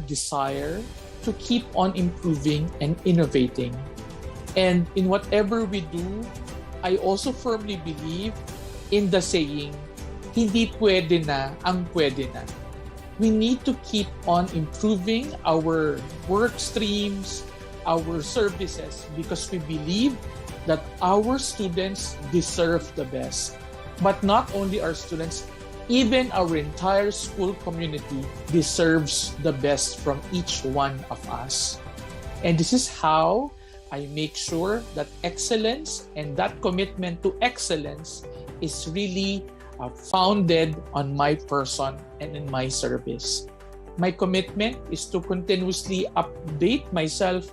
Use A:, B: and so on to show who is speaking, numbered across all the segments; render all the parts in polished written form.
A: desire to keep on improving and innovating. And in whatever we do, I also firmly believe in the saying, hindi pwede na ang pwede na. We need to keep on improving our work streams, our services, because we believe that our students deserve the best. But not only our students, even our entire school community deserves the best from each one of us. And this is how I make sure that excellence and that commitment to excellence is really founded on my person and in my service. My commitment is to continuously update myself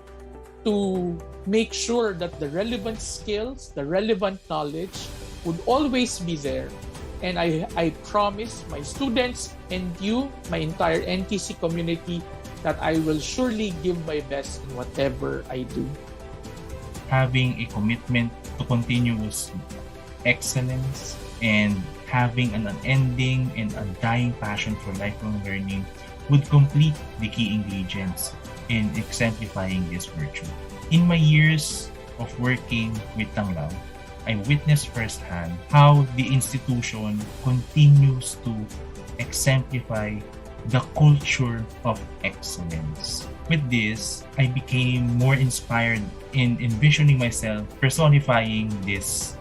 A: to make sure that the relevant skills, the relevant knowledge would always be there. And I promise my students and you, my entire NTC community, that I will surely give my best in whatever I do.
B: Having a commitment to continuous excellence and having an unending and undying passion for lifelong learning would complete the key ingredients in exemplifying this virtue. In my years of working with Tanglao, I witnessed firsthand how the institution continues to exemplify the culture of excellence. With this, I became more inspired in envisioning myself personifying this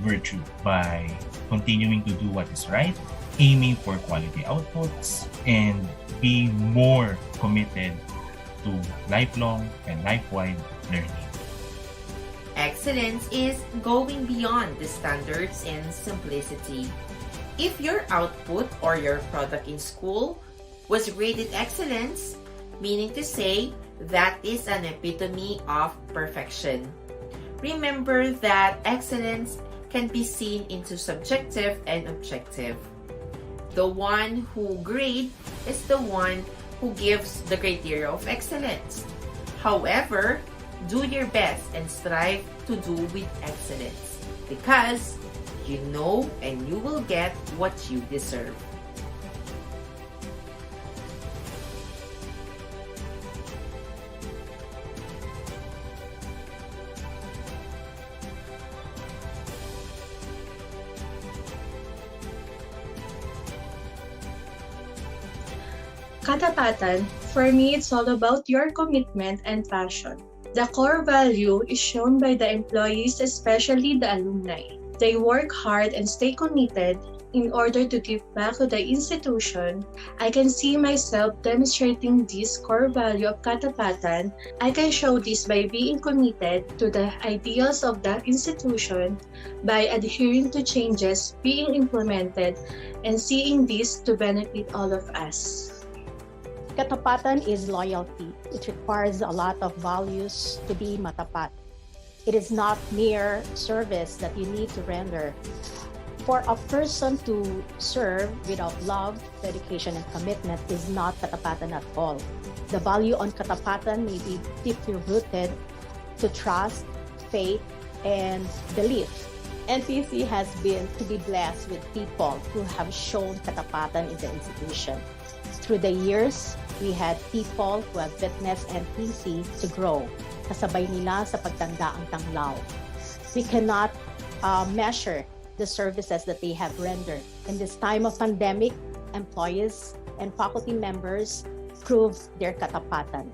B: virtue by continuing to do what is right, aiming for quality outputs, and be more committed to lifelong and life-wide learning.
C: Excellence is going beyond the standards and simplicity. If your output or your product in school was graded excellence, meaning to say that is an epitome of perfection. Remember that excellence can be seen into subjective and objective. The one who grades is the one who gives the criteria of excellence. However, do your best and strive to do with excellence because you know and you will get what you deserve.
D: Katapatan, for me, it's all about your commitment and passion. The core value is shown by the employees, especially the alumni. They work hard and stay committed in order to give back to the institution. I can see myself demonstrating this core value of Katapatan. I can show this by being committed to the ideals of the institution, by adhering to changes being implemented, and seeing this to benefit all of us.
E: Katapatan is loyalty. It requires a lot of values to be matapat. It is not mere service that you need to render. For a person to serve without love, dedication, and commitment is not katapatan at all. The value on katapatan may be deeply rooted to trust, faith, and belief. NTC has been to be blessed with people who have shown katapatan in the institution. Through the years, we had people who have witnessed NTC to grow. Kasabay nila sa pagtanda ang Tanglao. We cannot measure the services that they have rendered. In this time of pandemic, employees and faculty members proved their katapatan.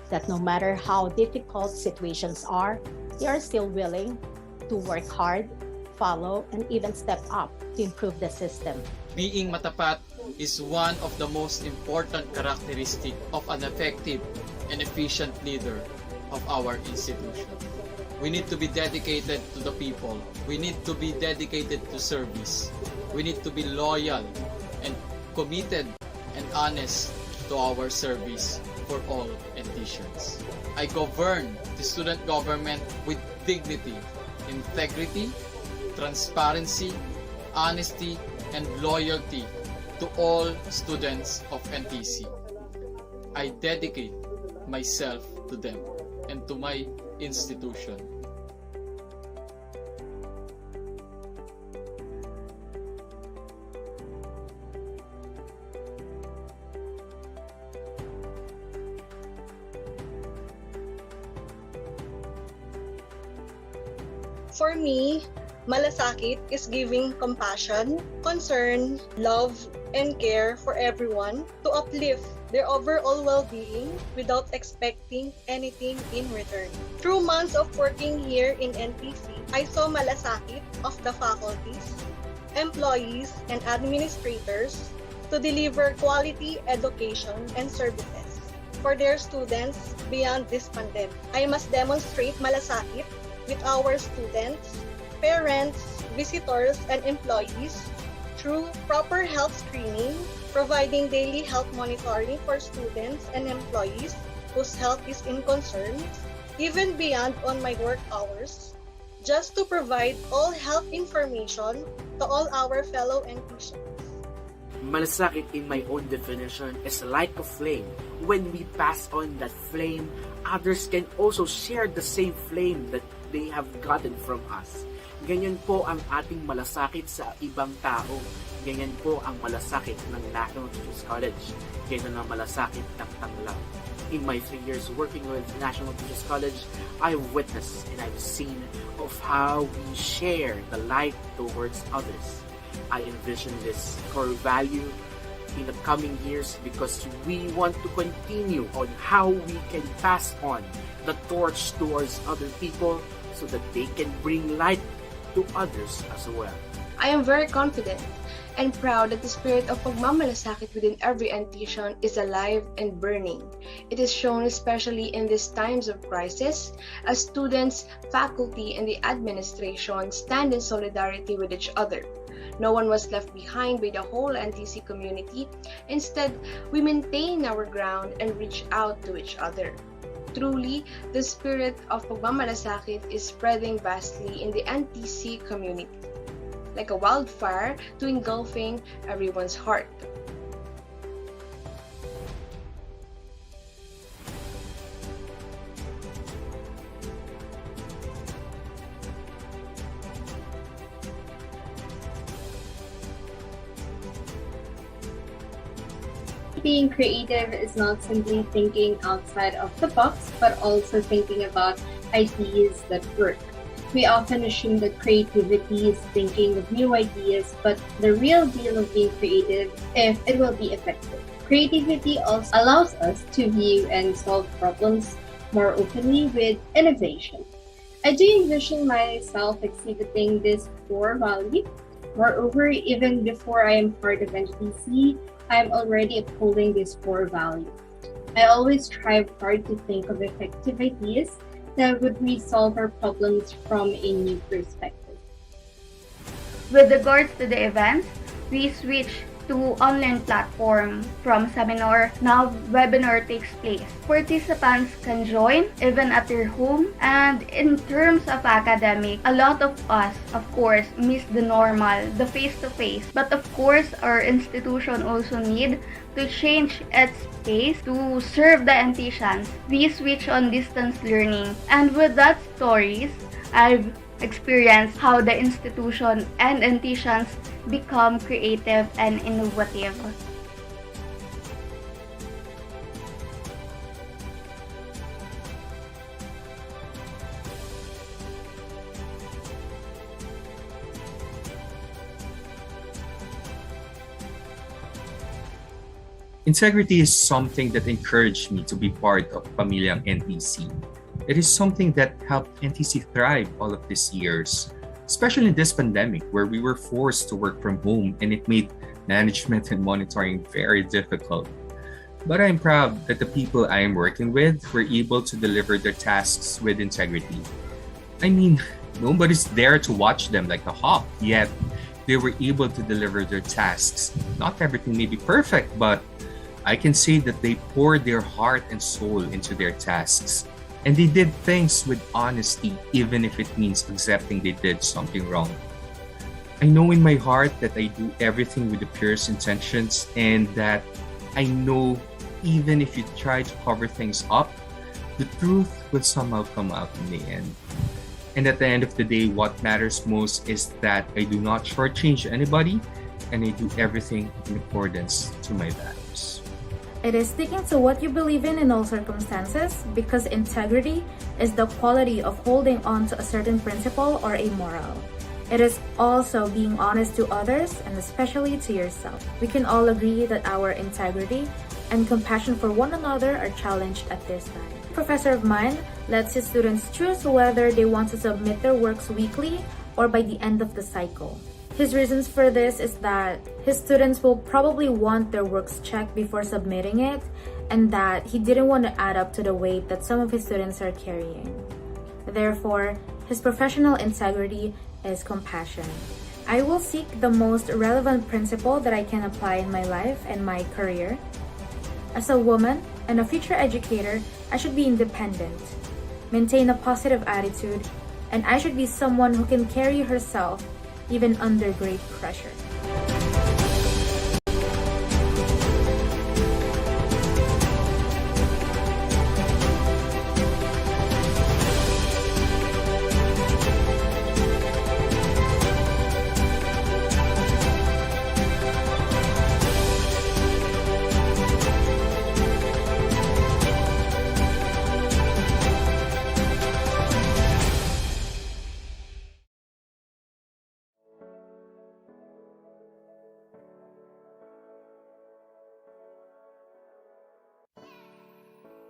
E: That no matter how difficult situations are, they are still willing to work hard, follow, and even step up to improve the system.
F: Being matapat is one of the most important characteristics of an effective and efficient leader of our institution. We need to be dedicated to the people. We need to be dedicated to service. We need to be loyal and committed and honest to our service for all NTCians. I govern the student government with dignity, integrity, transparency, honesty, and loyalty to all students of NTC. I dedicate myself to them and to my institution.
G: For me, malasakit is giving compassion, concern, love, and care for everyone to uplift their overall well-being without expecting anything in return. Through months of working here in NTC, I saw malasakit of the faculties, employees, and administrators to deliver quality education and services for their students beyond this pandemic. I must demonstrate malasakit with our students, parents, visitors, and employees through proper health screening, providing daily health monitoring for students and employees whose health is in concern, even beyond on my work hours, just to provide all health information to all our fellow NTCians.
H: Malasakit in my own definition is like a flame. When we pass on that flame, others can also share the same flame that they have gotten from us. Ganyan po ang ating malasakit sa ibang tao. Ganyan po ang malasakit ng National Teachers College. Ganyan ang malasakit ng Tanglaw. In my 3 years working with National Teachers College, I've witnessed and I've seen of how we share the light towards others. I envision this core value in the coming years because we want to continue on how we can pass on the torch towards other people so that they can bring light to others as well.
D: I am very confident and proud that the spirit of pagmamalasakit within every NTCian is alive and burning. It is shown especially in these times of crisis as students, faculty, and the administration stand in solidarity with each other. No one was left behind by the whole NTC community. Instead, we maintain our ground and reach out to each other. Truly, the spirit of pagmamalasakit is spreading vastly in the NTC community, like a wildfire to engulfing everyone's heart.
I: Being creative is not simply thinking outside of the box, but also thinking about ideas that work. We often assume that creativity is thinking of new ideas, but the real deal of being creative if it will be effective. Creativity also allows us to view and solve problems more openly with innovation. I do envision myself exhibiting this core value. Moreover, even before I am part of NTC, I am already upholding this core value. I always strive hard to think of effective ideas that would resolve our problems from a new perspective.
J: With regards to the events, we switch to online platform from seminar. Now webinar takes place. Participants can join even at their home, and in terms of academic, a lot of us, of course, miss the normal, the face-to-face. But of course, our institution also need to change its pace to serve the NTCians. We switch on distance learning, and with that stories, I've experienced how the institution and NTCians become creative and innovative.
K: Integrity is something that encouraged me to be part of Pamilyang NTC. It is something that helped NTC thrive all of these years, especially in this pandemic where we were forced to work from home and it made management and monitoring very difficult. But I'm proud that the people I am working with were able to deliver their tasks with integrity. I mean, nobody's there to watch them like a hawk, yet they were able to deliver their tasks. Not everything may be perfect, but I can say that they poured their heart and soul into their tasks. And they did things with honesty, even if it means accepting they did something wrong. I know in my heart that I do everything with the purest intentions, and that I know even if you try to cover things up, the truth will somehow come out in the end. And at the end of the day, what matters most is that I do not shortchange anybody, and I do everything in accordance to my values.
L: It is sticking to what you believe in all circumstances, because integrity is the quality of holding on to a certain principle or a moral. It is also being honest to others and especially to yourself. We can all agree that our integrity and compassion for one another are challenged at this time. A professor of mine lets his students choose whether they want to submit their works weekly or by the end of the cycle. His reasons for this is that his students will probably want their works checked before submitting it, and that he didn't want to add up to the weight that some of his students are carrying. Therefore, his professional integrity is compassion. I will seek the most relevant principle that I can apply in my life and my career. As a woman and a future educator, I should be independent, maintain a positive attitude, and I should be someone who can carry herself even under great pressure.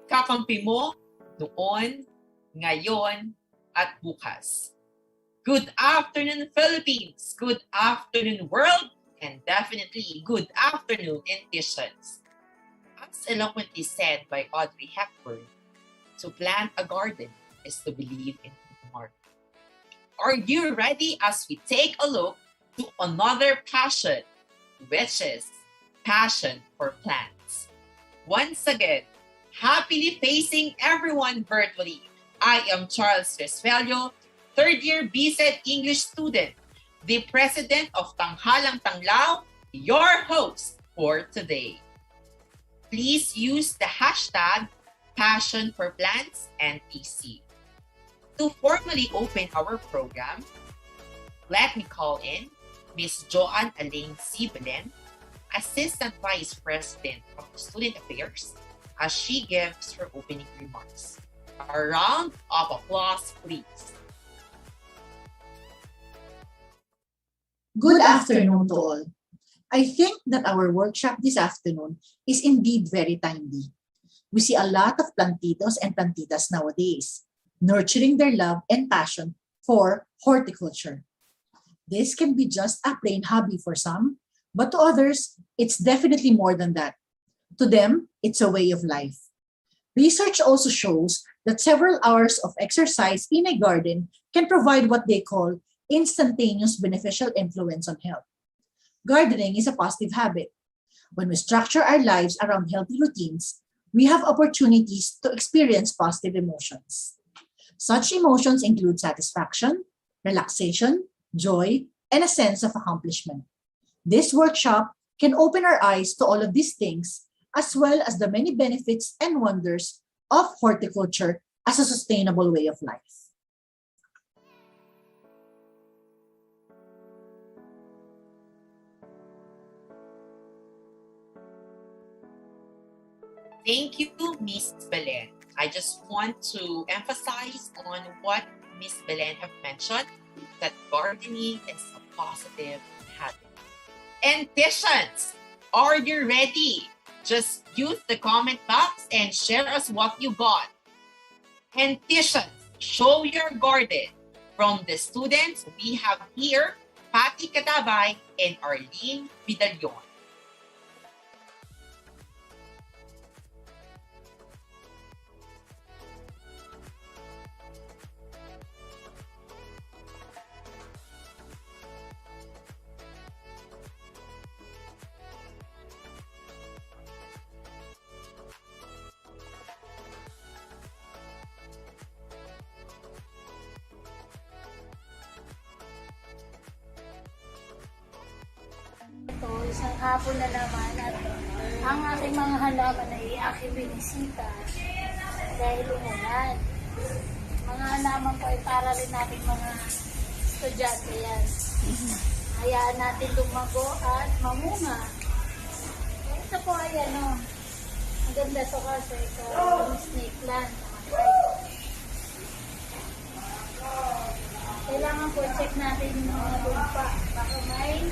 M: Kakampi mo noon, ngayon, at bukas. Good afternoon, Philippines! Good afternoon, world! And definitely, good afternoon, Intitians. As eloquently said by Audrey Hepburn, to plant a garden is to believe in art. Are you ready as we take a look to another passion, which is passion for plants? Once again, happily facing everyone virtually. I am Charles Resvelio, third-year BSED English student, the president of Tanghalang Tanglao, your host for today. Please use the hashtag #PassionForPlantsNTC. To formally open our program, let me call in Ms. Joanne Elaine C. Belen, Assistant Vice President of Student Affairs, as she gives her opening remarks. A round of applause, please.
N: Good afternoon to all. I think that our workshop this afternoon is indeed very timely. We see a lot of plantitos and plantitas nowadays, nurturing their love and passion for horticulture. This can be just a plain hobby for some, but to others, it's definitely more than that. To them, it's a way of life. Research also shows that several hours of exercise in a garden can provide what they call instantaneous beneficial influence on health. Gardening is a positive habit. When we structure our lives around healthy routines, we have opportunities to experience positive emotions. Such emotions include satisfaction, relaxation, joy, and a sense of accomplishment. This workshop can open our eyes to all of these things, as well as the many benefits and wonders of horticulture as a sustainable way of life.
M: Thank you, Ms. Belen. I just want to emphasize on what Ms. Belen have mentioned, that gardening is a positive habit. And Titians, are you ready? Just use the comment box and share us what you got. And Titians, show your garden. From the students, we have here Patty Catabay and Arlene Vidalion.
O: Ito, isang hapon na naman at ang aking mga halaman ay aking binisita dahil umulan. Mga halaman po ay para rin natin mga estudyante yan. Hayaan natin lumago at mamunga. Ito po ay Maganda to kasi snake plant. Kailangan po check natin yung mga lupa. Baka may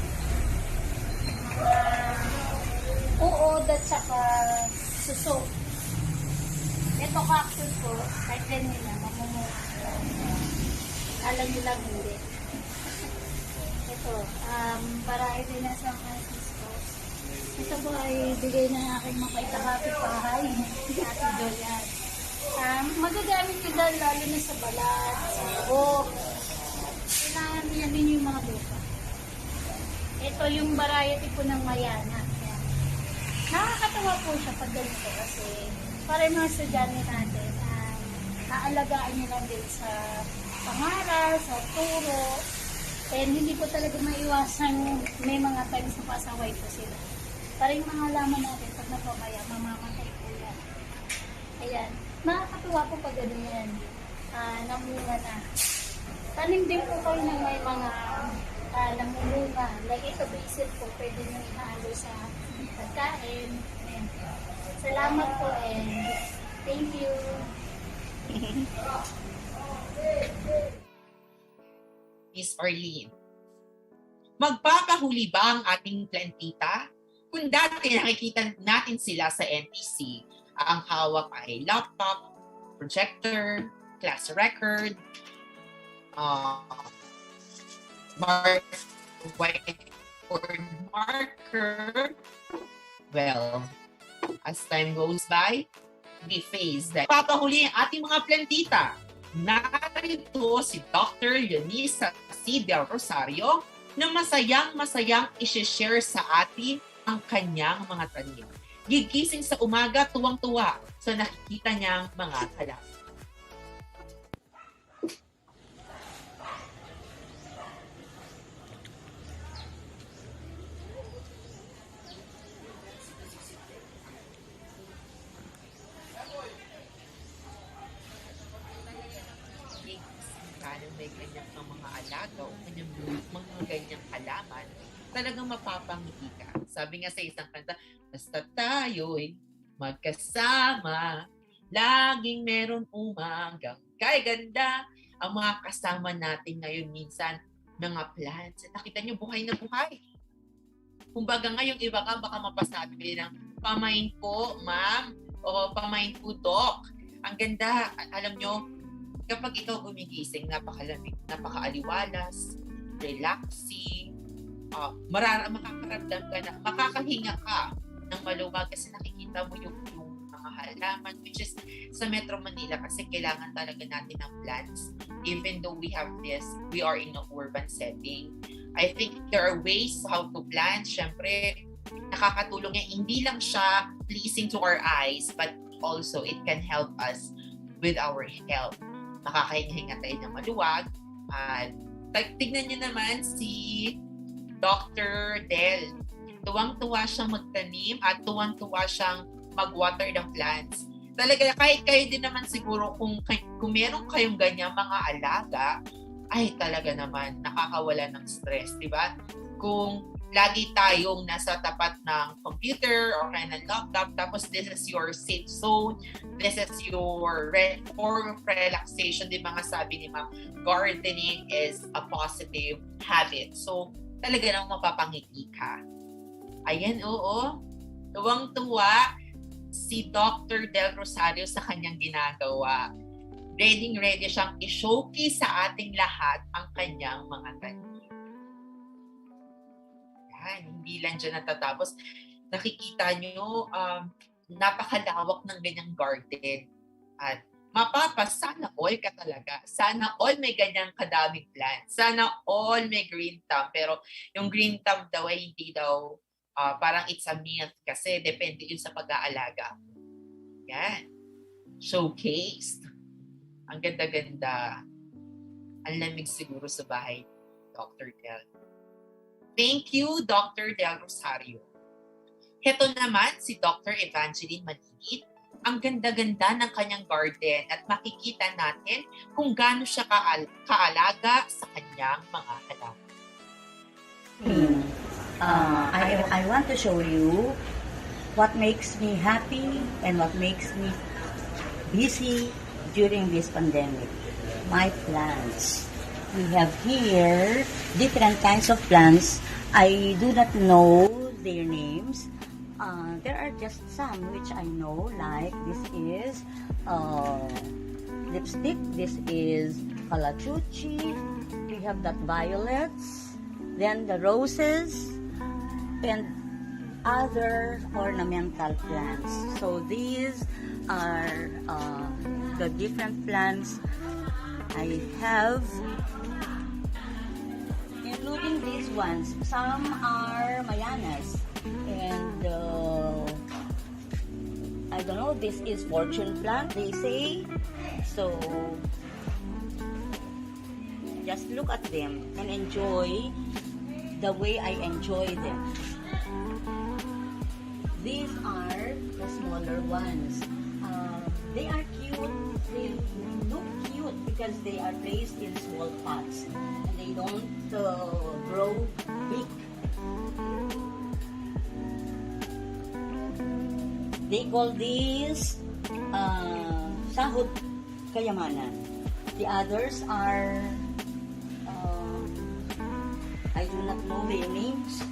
O: uod at saka suso. Ito cactus po, kahit ganyan na, mamumuha. Alam nyo lang hindi. Ito, variety na San Francisco. Ito po ay bigay ng aking mapait na kapitbahay. Ate Dorian. Magagamit nyo dahil lalo na sa balat, sa buhok. Kailangan niya din yung mga lupa. Ito yung variety po ng mayana. Ayan. Nakakatawa po siya pag ganito kasi para yung mga estudyante natin, naalagaan nyo lang din sa pangaral, sa turo. And hindi po talaga maiwasan may mga times na pasaway po sila. Para yung mga laman natin, pag napamaya, mamamatay po yan. Ayan. Nakakatuwa po pag gano'n yan. Namunga na. Tanim din po kayo ng may mga namunga. Like ito, basil po, pwede nyo ihalo sa pagkain. Ayan. Salamat po and thank you.
M: Miss Orlean, magpapahuli ba ang ating plantita? Kung dati nakikita natin sila sa NTC, ang hawak ay laptop, projector, class record, whiteboard marker. Well, as time goes by, we face that. Papahuli ang ating mga plantita. Narito si Dr. Eunice C. Del Rosario na masayang isi-share sa atin ang kanyang mga tanim. Gigising sa umaga, tuwang-tuwa sa nakikita niyang mga halaman. May ganyan ng mga alaga o mga ganyang halaman, talagang mapapangiti ka. Sabi nga sa isang kanta, basta tayo'y magkasama, laging meron umagang kay ganda. Ang mga kasama natin ngayon minsan, mga plants. Nakita niyo, buhay na buhay. Kumbaga ngayong iba ka, baka mapasabi ng pamain po, ma'am, o pamain po, doc. Ang ganda, alam niyo, kapag ikaw gumigising, napakalamig, napakaaliwalas, relaxing, makakaramdam ka na, makakahinga ka ng maluwag kasi nakikita mo yung mga halaman, which is sa Metro Manila kasi kailangan talaga natin ng plants. Even though we have this, we are in an urban setting. I think there are ways how to plant. Siyempre, nakakatulong yan. Hindi lang siya pleasing to our eyes, but also it can help us with our health. Makakahinga tayo ng maluwag. At tignan niyo naman si Dr. Del. Tuwang-tuwa siyang magtanim at tuwang-tuwa siyang mag-water ng plants. Talaga, kahit kayo din naman siguro kung meron kayong ganyang mga alaga, ay talaga naman nakakawala ng stress, di ba? Kung lagi tayong nasa tapat ng computer or kaya ng laptop, tapos this is your safe zone, this is your form of relaxation, di ba nga sabi ni Ma'am, gardening is a positive habit. So, talaga nang mapapangiti ka. Ayan, oo. Tuwang-tuwa si Dr. Del Rosario sa kanyang ginagawa. Ready siyang i-showcase sa ating lahat ang kanyang mga tanim. Hindi lang dyan natatapos. Nakikita nyo, napakalawak ng ganyang garden. At sana all ka talaga. Sana all may ganyang kadaming plants. Sana all may green thumb. Pero yung green thumb daw ay hindi daw parang it's a myth kasi depende yun sa pag-aalaga. Yan. Showcased. Ang ganda-ganda. Ang lamig siguro sa bahay, Dr. Del. Thank you, Dr. Del Rosario. Heto naman si Dr. Evangeline Manigit. Ang ganda-ganda ng kanyang garden at makikita natin kung gaano siya kaalaga sa kanyang mga halaman.
P: I want to show you what makes me happy and what makes me busy during this pandemic. My plants. We have here different kinds of plants. I do not know their names. There are just some which I know, like this is lipstick, this is calachuchi, we have that violets, then the roses, and other ornamental plants. So these are the different plants I have, including these ones. Some are mayanas, and I don't know, this is fortune plant, they say. So just look at them and enjoy the way I enjoy them. These are the smaller ones. They are cute. They look cute because they are placed in small pots and they don't grow big. They call these sahod kayamanan. The others are I do not know their names.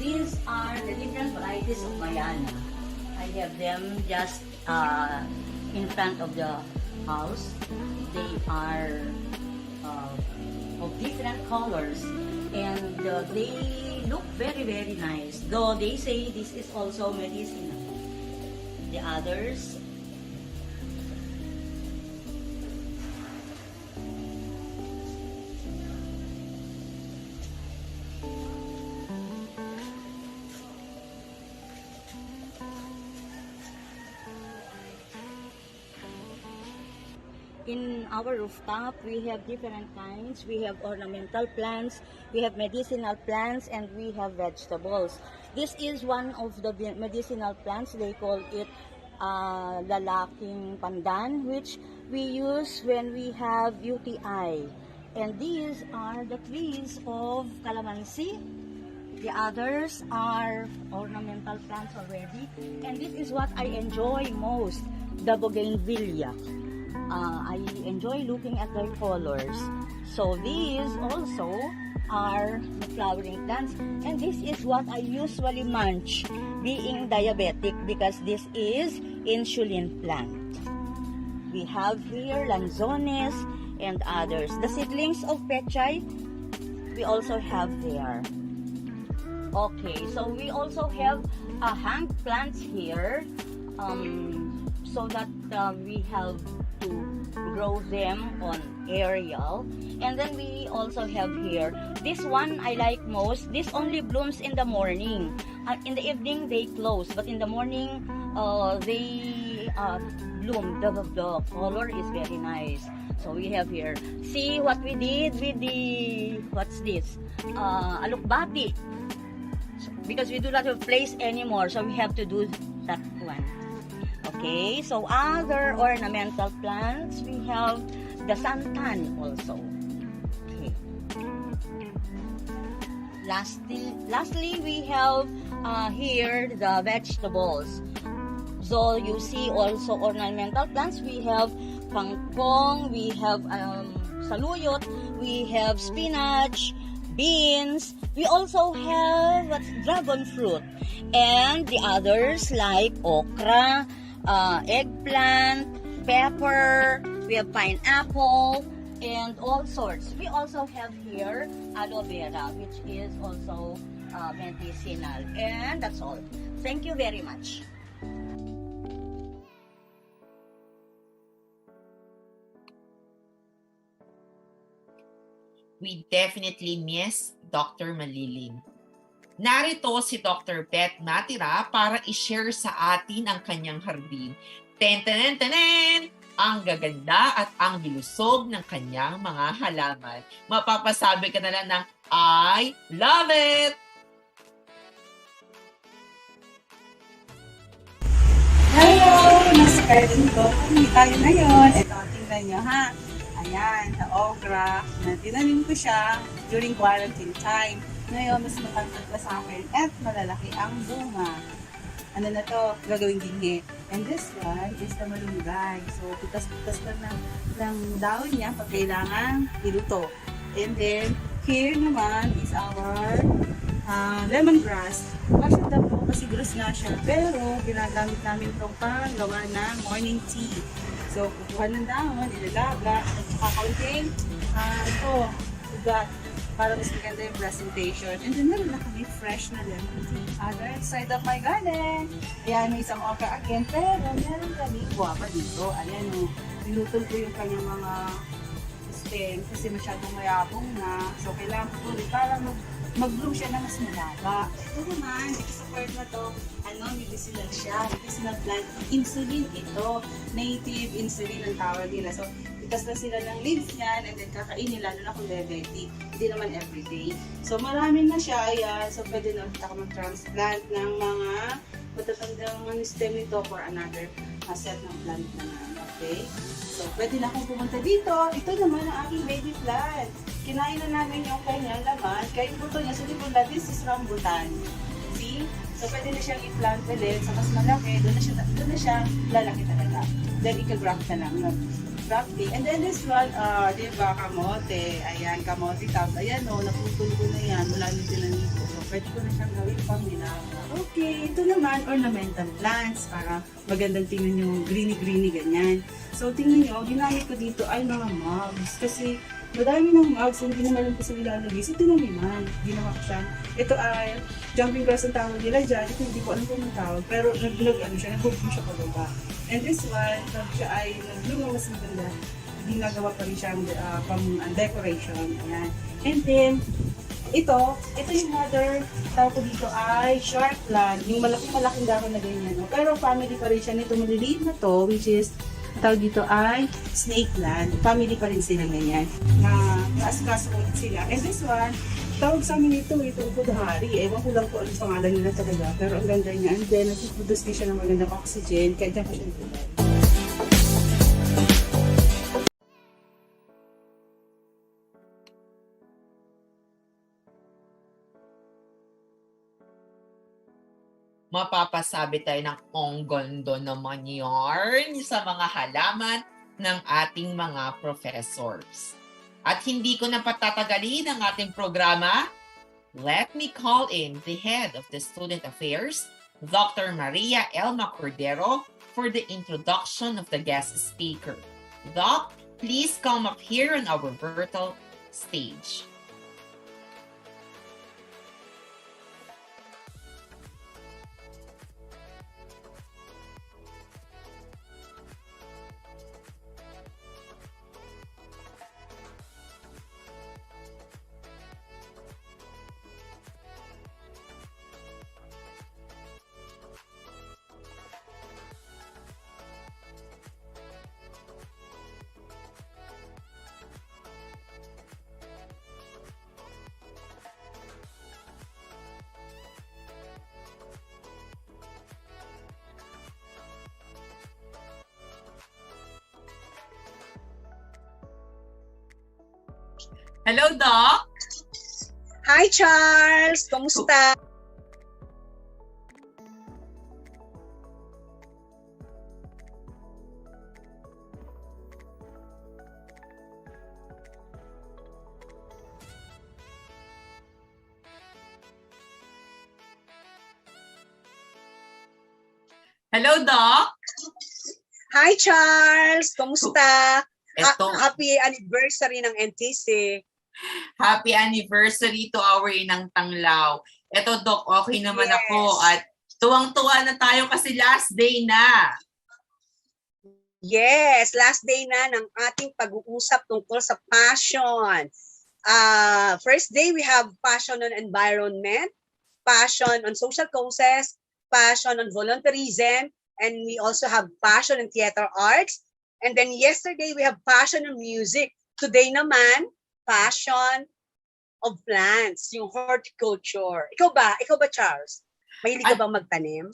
P: These are the different varieties of mayana. I have them just in front of the house. They are of different colors and they look very, very nice. Though they say this is also medicinal. The others, in our rooftop, we have different kinds. We have ornamental plants, we have medicinal plants, and we have vegetables. This is one of the medicinal plants. They call it lalaking pandan, which we use when we have UTI. And these are the trees of calamansi. The others are ornamental plants already. And this is what I enjoy most, the bougainvillea. I enjoy looking at their colors. So these also are the flowering plants, and this is what I usually munch being diabetic because this is insulin plant. We have here lanzones and others. The seedlings of pechay we also have there. Okay, so we also have hang plants here so that we have to grow them on aerial. And then we also have here this one I like most. This only blooms in the morning. In the evening they close, but in the morning they bloom. The color is very nice. So we have here, see what we did with the, what's this, alukbati, because we do not have place anymore, so we have to do that one. Okay, so other ornamental plants, we have the santan also. Okay. Lastly, we have here the vegetables. So you see also ornamental plants. We have kangkong, we have saluyot, we have spinach, beans. We also have dragon fruit, and the others like okra, eggplant, pepper, we have pineapple, and all sorts. We also have here aloe vera, which is also medicinal. And that's all. Thank you very much.
C: We definitely miss Dr. Malilim. Narito si Dr. Beth Matira para i-share sa atin ang kanyang hardin. Ten-ten-ten-ten! Ang gaganda at ang bilusog ng kanyang mga halaman. Mapapasabi ka na lang ng, I love it!
Q: Hello! Nasa garden ko. Kami tayo ngayon. Ito, tingnan nyo ha. Ayan, na okra. Na tinanim ko siya during quarantine time. ngayon mas matangkad pa sa akin at malalaki ang bunga. Ano na to? Gagawing dinhi. And this one is the malunggay. So, pitas-pitas lang ng daon niya pag kailangan iluto. And then, here naman is our lemongrass. Actually, dapat po kasi grass na siya. Pero, ginagamit namin itong panggawa ng morning tea. So, kukuha ng dahon, ilalaga, at saka kaunting ugat para mas maganda yung presentation. And then, meron na kami fresh na lemon tea. Other side of my garden. Ayan, may isang okra again. Pero, meron kami guwapa dito. Ayan, nilutol ko yung kanyang mga stem kasi masyadong mayabong na. So, kailangan ko tuloy para mag-bloom siya na mas malaba. Ito naman, dito sa part na to, medicinal siya. Medicinal plant. Insulin ito. Native insulin ang tawag nila. So, itas na sila ng leaves niyan and then kakainin lalo na kung diabetic. Hindi naman everyday. So, marami na siya. Ayan. So, pwede na ulit ako mag-transplant ng mga matatandang stem nito for another set ng plant naman. Okay? So, pwede na akong pumunta dito. Ito naman ang aking baby plant. Kinain na namin yung kanyang laman. Kaya yung buto niya sa likod na, this is rambutan. See? So, pwede na siyang i-plant ulit sa mas malaki. Doon na siya lalaki talaga. Then, ika-graft na lang. Grafting. And then this one, di ba, kamote. Ayan, kamote tab. Ayan, naputol ko na yan. Mula nyo tinanito. So, pwede ko na siyang gawin pang nilaga. Okay, ito naman, ornamental plants. Para magandang tingnan yung greeny-greeny ganyan. So, tingnan nyo, ginamit ko dito ay mga mugs. Kasi, madami ng mugs, hindi naman lang ko sa nilalagay. So, ito naman, ginawa ko siya. Ito ay jumping grass ang tawag nila dyan. Ito hindi ko alam kung ang tawag. Pero nag-bloom siya pababa. And this one, siya ay nag-bloom mas maganda. Ginagawa pa rin siyang decoration. Ayan. And then, ito yung mother, tawag ko dito ay shark plant. Yung malaking dahon na ganyan. No? Pero family pa rin siya nito maliliit na to, which is tawag dito ay snake plant. Family pa rin sila ganyan. Na kaas-kaso ulit sila. And this one, tawag sa amin ito budhari. Ewan ko lang po ano pangalan nila talaga. Pero ang ganda niya. And then, nag-produce din siya ng magandang oxygen. Kaya dyan ko siya nito.
M: Mapapasabi tayo ng ang ganda naman yarn sa mga halaman ng ating mga professors. At hindi ko na patatagalin ang ating programa. Let me call in the head of the Student Affairs, Dr. Maria Elma Cordero, for the introduction of the guest speaker. Doc, please come up here on our virtual stage. Hello, Doc!
R: Hi, Charles! Kamusta?
M: Hello, Doc!
R: Hi, Charles! Kamusta?
M: Eto.
R: Happy anniversary ng NTC.
M: Happy anniversary to our Inang Tanglaw. Eto, Doc, okay naman
R: Yes.
M: ako at tuwang-tuwa na tayo kasi last day na.
R: Yes, last day na ng ating pag-uusap tungkol sa passion. First day, we have passion on environment, passion on social causes, passion on volunteerism, and we also have passion in theater arts. And then yesterday, we have passion on music. Today naman, passion of plants, yung horticulture. Ikaw ba, Charles? Mahilig ka bang magtanim?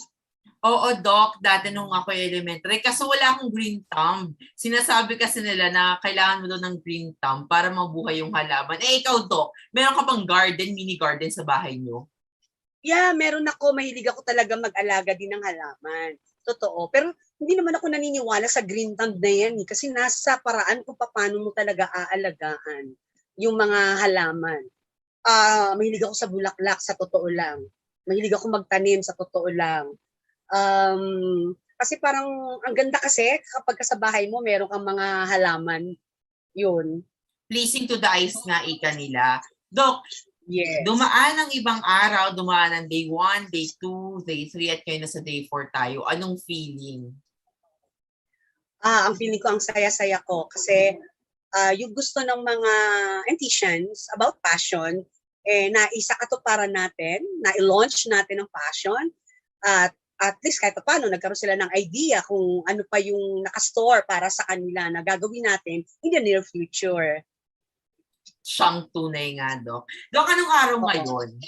M: Oo, Doc, dati nung ako elementary, kaso wala akong green thumb. Sinasabi kasi nila na kailangan mo daw ng green thumb para mabuhay yung halaman. Eh, ikaw, Doc, meron ka bang garden, mini garden sa bahay nyo?
R: Yeah, meron ako. Mahilig ako talaga mag-alaga din ng halaman. Totoo. Pero hindi naman ako naniniwala sa green thumb na yan. Kasi nasa paraan kung paano mo talaga aalagaan yung mga halaman. Mahilig ako sa bulaklak, sa totoo lang. Mahilig ako magtanim, sa totoo lang. Kasi parang ang ganda kasi kapag sa bahay mo meron kang mga halaman. Yun.
M: Pleasing to the eyes nga ika nila. Doc,
R: yes.
M: Dumaan ang ibang araw, dumaan ang day 1, day 2, day 3, at ngayon nasa day 4 tayo. Anong feeling?
R: Ang feeling ko ang saya-saya ko kasi yung gusto ng mga Anticians about passion, naisa katuparan natin, na-launch natin ang passion, at least kahit paano nagkaroon sila ng idea kung ano pa yung nakastore para sa kanila na gagawin natin in the near future.
M: Siyang tunay nga, Doc. Doc, anong araw ngayon?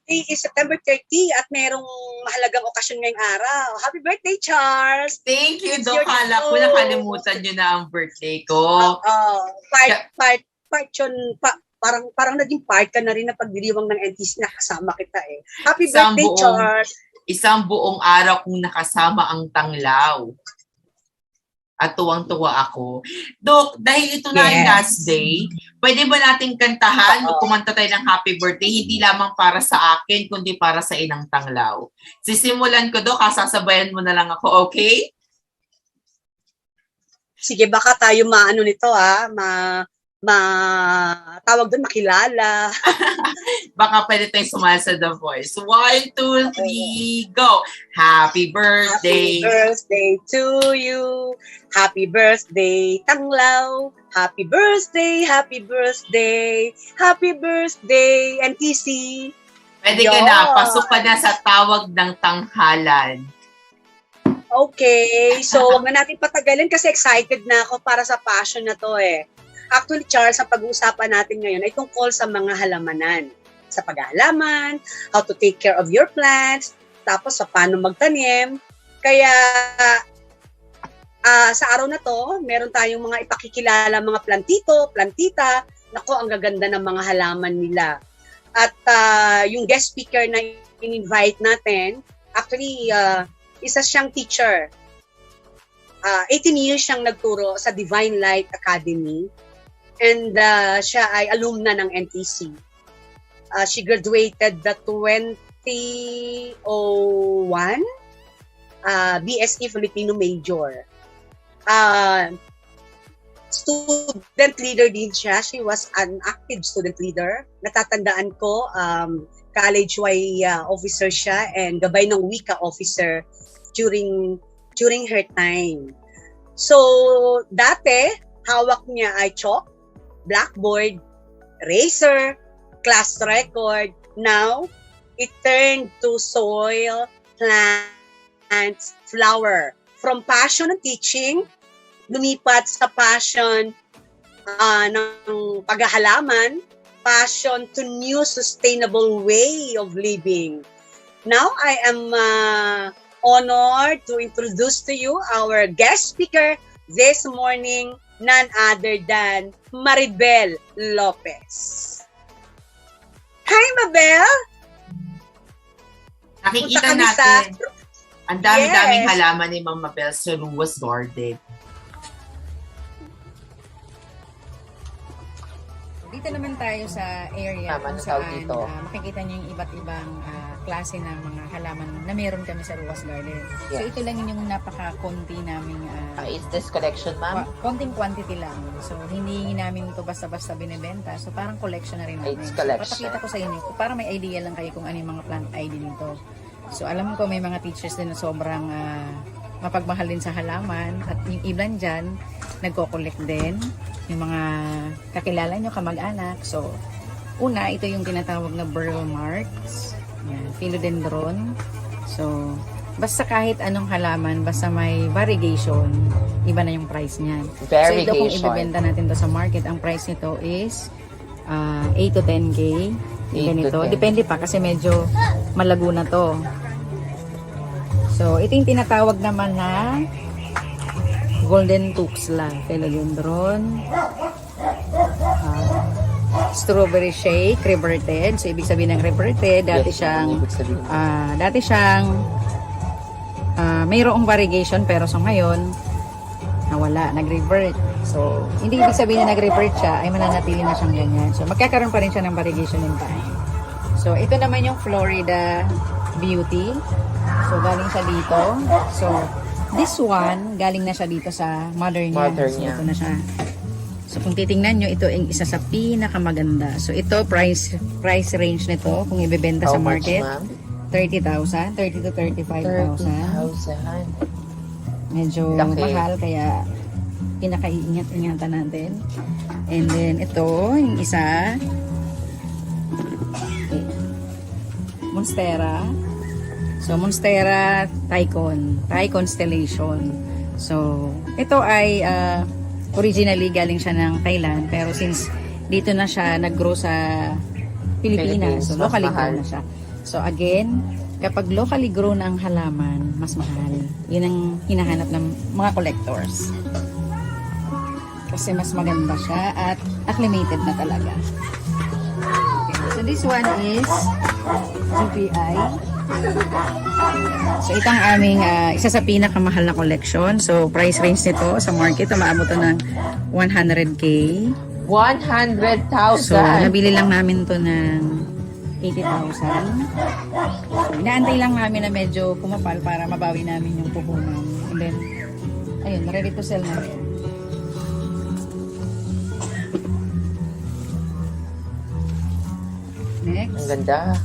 R: Today is September 30 at merong mahalagang okasyon ngayong araw. Happy birthday, Charles!
M: Thank you, Doc. Kala ko nakalimutan nyo na ang birthday ko.
R: Parang naging part ka na rin na pagdiriwang ng NTC na kasama kita eh. Happy birthday, Charles!
M: Isang buong araw kong nakasama ang tanglaw. At tuwang-tuwa ako. Doc, dahil ito na yung last day, pwede ba nating kantahan o kumanta tayo ng happy birthday, hindi lamang para sa akin, kundi para sa inang tanglaw. Sisimulan ko, Doc, sasabayan mo na lang ako, okay?
R: Sige, baka tayo maano nito tawag doon makilala.
M: Baka pwede tayong sumali sa The Voice. 1, 2, 3, go! Happy birthday!
R: Happy birthday to you! Happy birthday, Tanglaw! Happy birthday! Happy birthday! Happy birthday, NTC!
M: Pwede ka na, pasok ka na sa tawag ng tanghalan.
R: Okay, so wag na natin patagalin kasi excited na ako para sa passion na to eh. Actually, Charles, ang pag-uusapan natin ngayon ay tungkol sa mga halamanan. Sa paghahalaman, how to take care of your plants, tapos sa paano magtanim. Kaya, sa araw na to, meron tayong mga ipakikilala, mga plantito, plantita. Nako, ang gaganda ng mga halaman nila. At yung guest speaker na in-invite natin, actually, isa siyang teacher. 18 years siyang nagturo sa Divine Light Academy. And siya ay alumna ng NTC. She graduated the 2001 BSE Filipino major. Student leader din siya. She was an active student leader. Natatandaan ko, college Y officer siya and gabay ng wika officer during her time. So, dati, hawak niya ay chalk, blackboard, eraser, class record. Now, it turned to soil, plants, flower. From passion ng teaching, lumipat sa passion ng paghahalaman, passion to new sustainable way of living. Now, I am honored to introduce to you our guest speaker this morning, none other than Mabel Lopez. Hi, Mabel!
M: Nakikita natin, ang dami-daming halaman ni Ma'am Mabel sa Ruas Garden.
S: Dito naman tayo sa area kung saan makikita niyo yung iba't ibang klase ng mga halaman na meron kami sa Ruas Garden. So ito lang yung napaka-konti naming
M: is this collection, ma'am?
S: Konting quantity lang. So hindi namin ito basta-basta binibenta. So parang collection na rin namin.
M: It's collection.
S: So, papakita ko sa inyo para may idea lang kayo kung ano yung mga plant ID nito. So alam ko may mga teachers din na sobrang mapagmahal din sa halaman at yung ilan dyan nagko-collect din yung mga kakilala nyo, kamag-anak. So una, ito yung tinatawag na burl marks. Yan, philodendron. So, basta kahit anong halaman, basta may variegation, iba na yung price niyan. So, ito kung ibebenta natin to sa market, ang price nito is 8 to 10K. Ganito. Depende pa kasi medyo malago na to. So, ito yung tinatawag naman na golden tuxla, philodendron, strawberry shake, reverted. So, ibig sabihin ng reverted, dati siyang mayroong variegation, pero so ngayon, nawala, nag-revert. So, hindi ibig sabihin na nag-revert siya, ay mananatili na siyang ganyan. So, magkakaroon pa rin siya ng variegation in time. So, ito naman yung Florida Beauty. So, galing siya dito. So, this one, galing na siya dito sa mother niya. So, ito na siya. So, kung titingnan nyo, ito ang isa sa pinakamaganda. So, ito, price range nito, kung ibebenta sa market, 30,000, 30 to 35,000. Medyo mahal, kaya pinaka-iingat-ingatan natin. And then, ito, yung isa, Monstera. So, Monstera Thai Constellation. So, ito ay originally galing siya ng Thailand, pero since dito na siya nag-grow sa Pilipinas, so locally grown na siya. So, again, kapag locally grown ang halaman, mas mahal. Yun ang hinahanap ng mga collectors. Kasi mas maganda siya at acclimated na talaga. Okay, so, this one is GPI. So, ito ang aming isa sa pinakamahal na collection. So, price range nito sa market, umaabot to ng 100K.
C: 100,000?
S: So, nabili lang namin to ng 80,000. So, inaantay lang namin na medyo kumapal para mabawi namin yung puhunan. And then, ayun, ready to sell na rin. Next.
C: Ang ganda.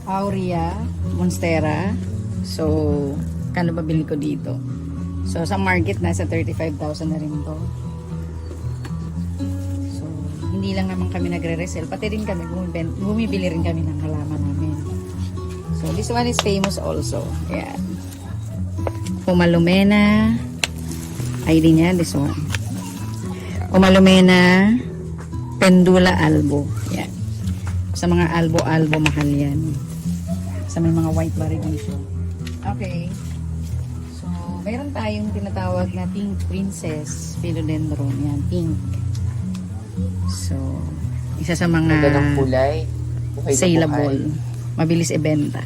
S: Aurea Monstera. So, kano ba bili ko dito? So, sa market, nasa 35,000 na rin to. So, hindi lang naman kami nagre-resell. Pati rin kami, bumibili rin kami ng halaman namin. So, this one is famous also. Ayan. Pumalumena. ID niya, this one. Pumalumena Pendula Albo. Ayan. Sa mga albo-albo, mahal yan. Sa may mga white variegation. Okay. So, mayroon tayong tinatawag na Pink Princess Philodendron. Yan, pink. So, isa sa mga
C: magandang kulay.
S: saleable. Mabilis ibenta.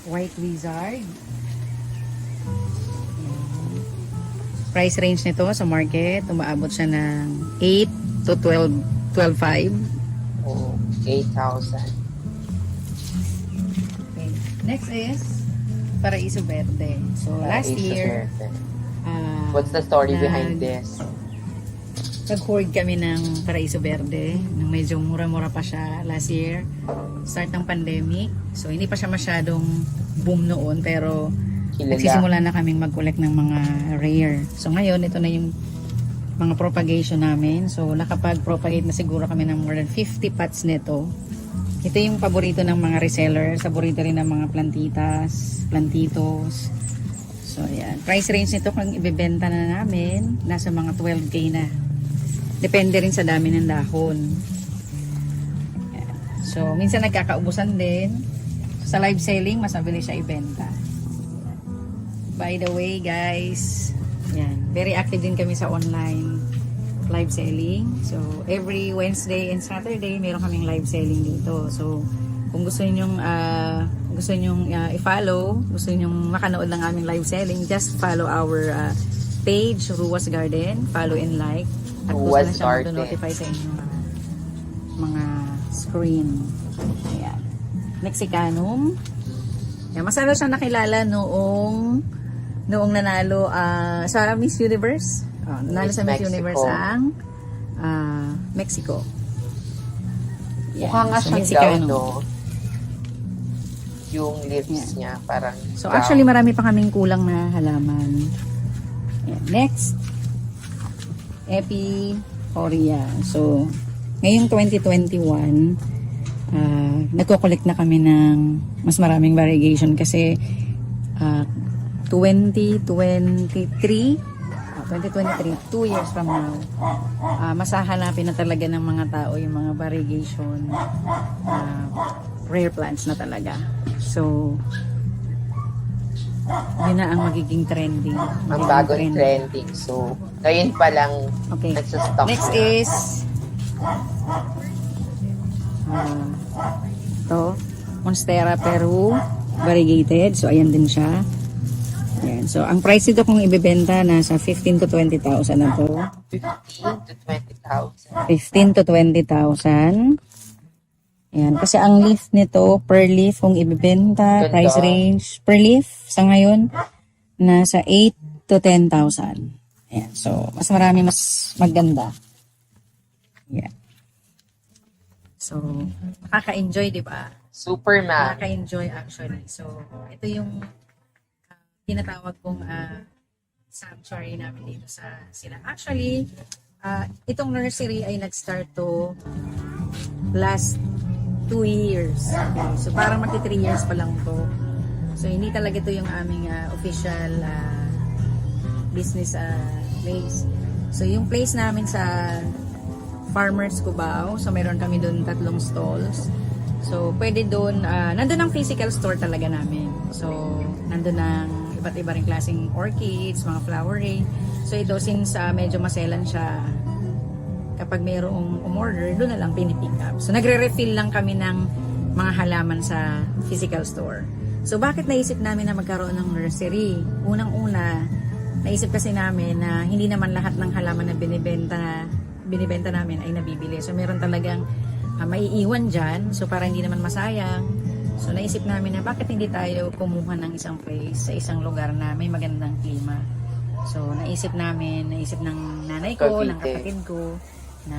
S: White Wizard. Price range nito sa market, umaabot siya ng 8 to 12,500.
C: Oh, 8,000.
S: Next is Paraiso Verde. So, last year,
C: what's the story behind this?
S: Nag-hoard kami ng Paraiso Verde. Nang medyo mura-mura pa siya last year. Start ng pandemic. So, hindi pa siya masyadong boom noon. Pero, nagsisimula na kaming mag-collect ng mga rare. So, ngayon, ito na yung mga propagation namin. So, nakapag-propagate na siguro kami ng more than 50 pots nito. Ito yung paborito ng mga resellers, paborito rin ng mga plantitos. So, ayan. Price range nito kung ibebenta na namin, nasa mga 12K na. Depende rin sa dami ng dahon. Ayan. So, minsan nagkakaubusan din. Sa live selling, mas mabilis siya ibenta. By the way, guys, ayan. Very active din kami sa online live selling. So, every Wednesday and Saturday, meron kaming live selling dito. So, kung gusto ninyong i-follow, gusto ninyong makanood ng aming live selling, just follow our page, Ruwas Garden. Follow and like. At gusto na siya mag-notify sa inyong mga screen. Ayan. Mexicanum. Ayan, masarap siya nakilala noong nanalo sa Miss Universe. Nanalo sa Miss Universe ang Mexico.
C: Yeah. Mukha nga
S: so,
C: siyang no? Yung leaves niya parang
S: so actually marami pa kaming kulang na halaman. Yeah. Next, Epihoria. So, ngayong 2021, nagko-collect na kami ng mas maraming variegation kasi 2023, 2 years from now, masahanapin na talaga ng mga tao yung mga variegation rare plants na talaga. So, yun na ang magiging trending.
T: Ang bagong trending. So, ngayon pa lang nagsastock.
S: Next is ito, Monstera Peru variegated. So, ayan din siya. Ayan. So, ang price nito kung ibebenta nasa 15 to 20,000 na to.
T: 15 to 20,000.
S: 15 to 20,000. Ayan. Kasi ang leaf nito, per leaf, kung ibebenta,
T: Ganda.
S: price range, per leaf, sa ngayon, nasa 8 to 10,000. Ayan. So, mas marami, mas maganda. Ayan. So, nakaka-enjoy, di ba?
T: Super, ma'am.
S: Nakaka-enjoy, actually. So, ito yung tinatawag kong sanctuary namin dito sa sila. Actually, itong nursery ay nag-start to last 2 years. Okay. So, parang magti 3 years pa lang to. So, hindi talaga ito yung aming official business place. So, yung place namin sa Farmers Cubao. So, meron kami doon 3 stalls. So, pwede doon, nandun ang physical store talaga namin. So, nandun ang iba't iba ring klaseng orchids, mga flowering. So, ito, since medyo maselan siya, kapag mayroong umorder, doon na lang pinipick up. So, nagre-refill lang kami ng mga halaman sa physical store. So, bakit naisip namin na magkaroon ng nursery? Unang-una, naisip kasi namin na hindi naman lahat ng halaman na binibenta namin ay nabibili. So, meron talagang maiiwan dyan. So, para hindi naman masayang. So, naisip namin na bakit hindi tayo kumuha ng isang place sa isang lugar na may magandang klima. So, naisip ng nanay ko, ng kapatid ko, na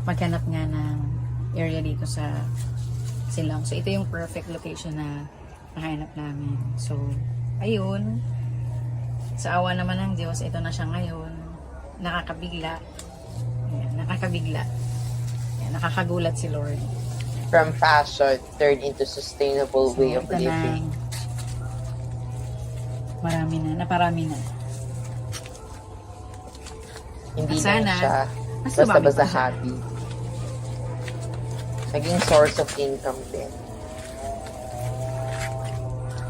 S: maghanap nga ng area dito sa Silong. So, ito yung perfect location na nahanap namin. So, ayun. Sa awa naman ng Diyos, ito na siya ngayon. Nakakabigla. Ayan, nakakabigla. Ayan, nakakagulat si Lord.
T: From fashion, turned into sustainable way of living.
S: Marami na, naparami na.
T: Hindi
S: Sana,
T: na siya
S: mas
T: basta-basta
S: lumaki pa siya.
T: happy. Naging source of income din.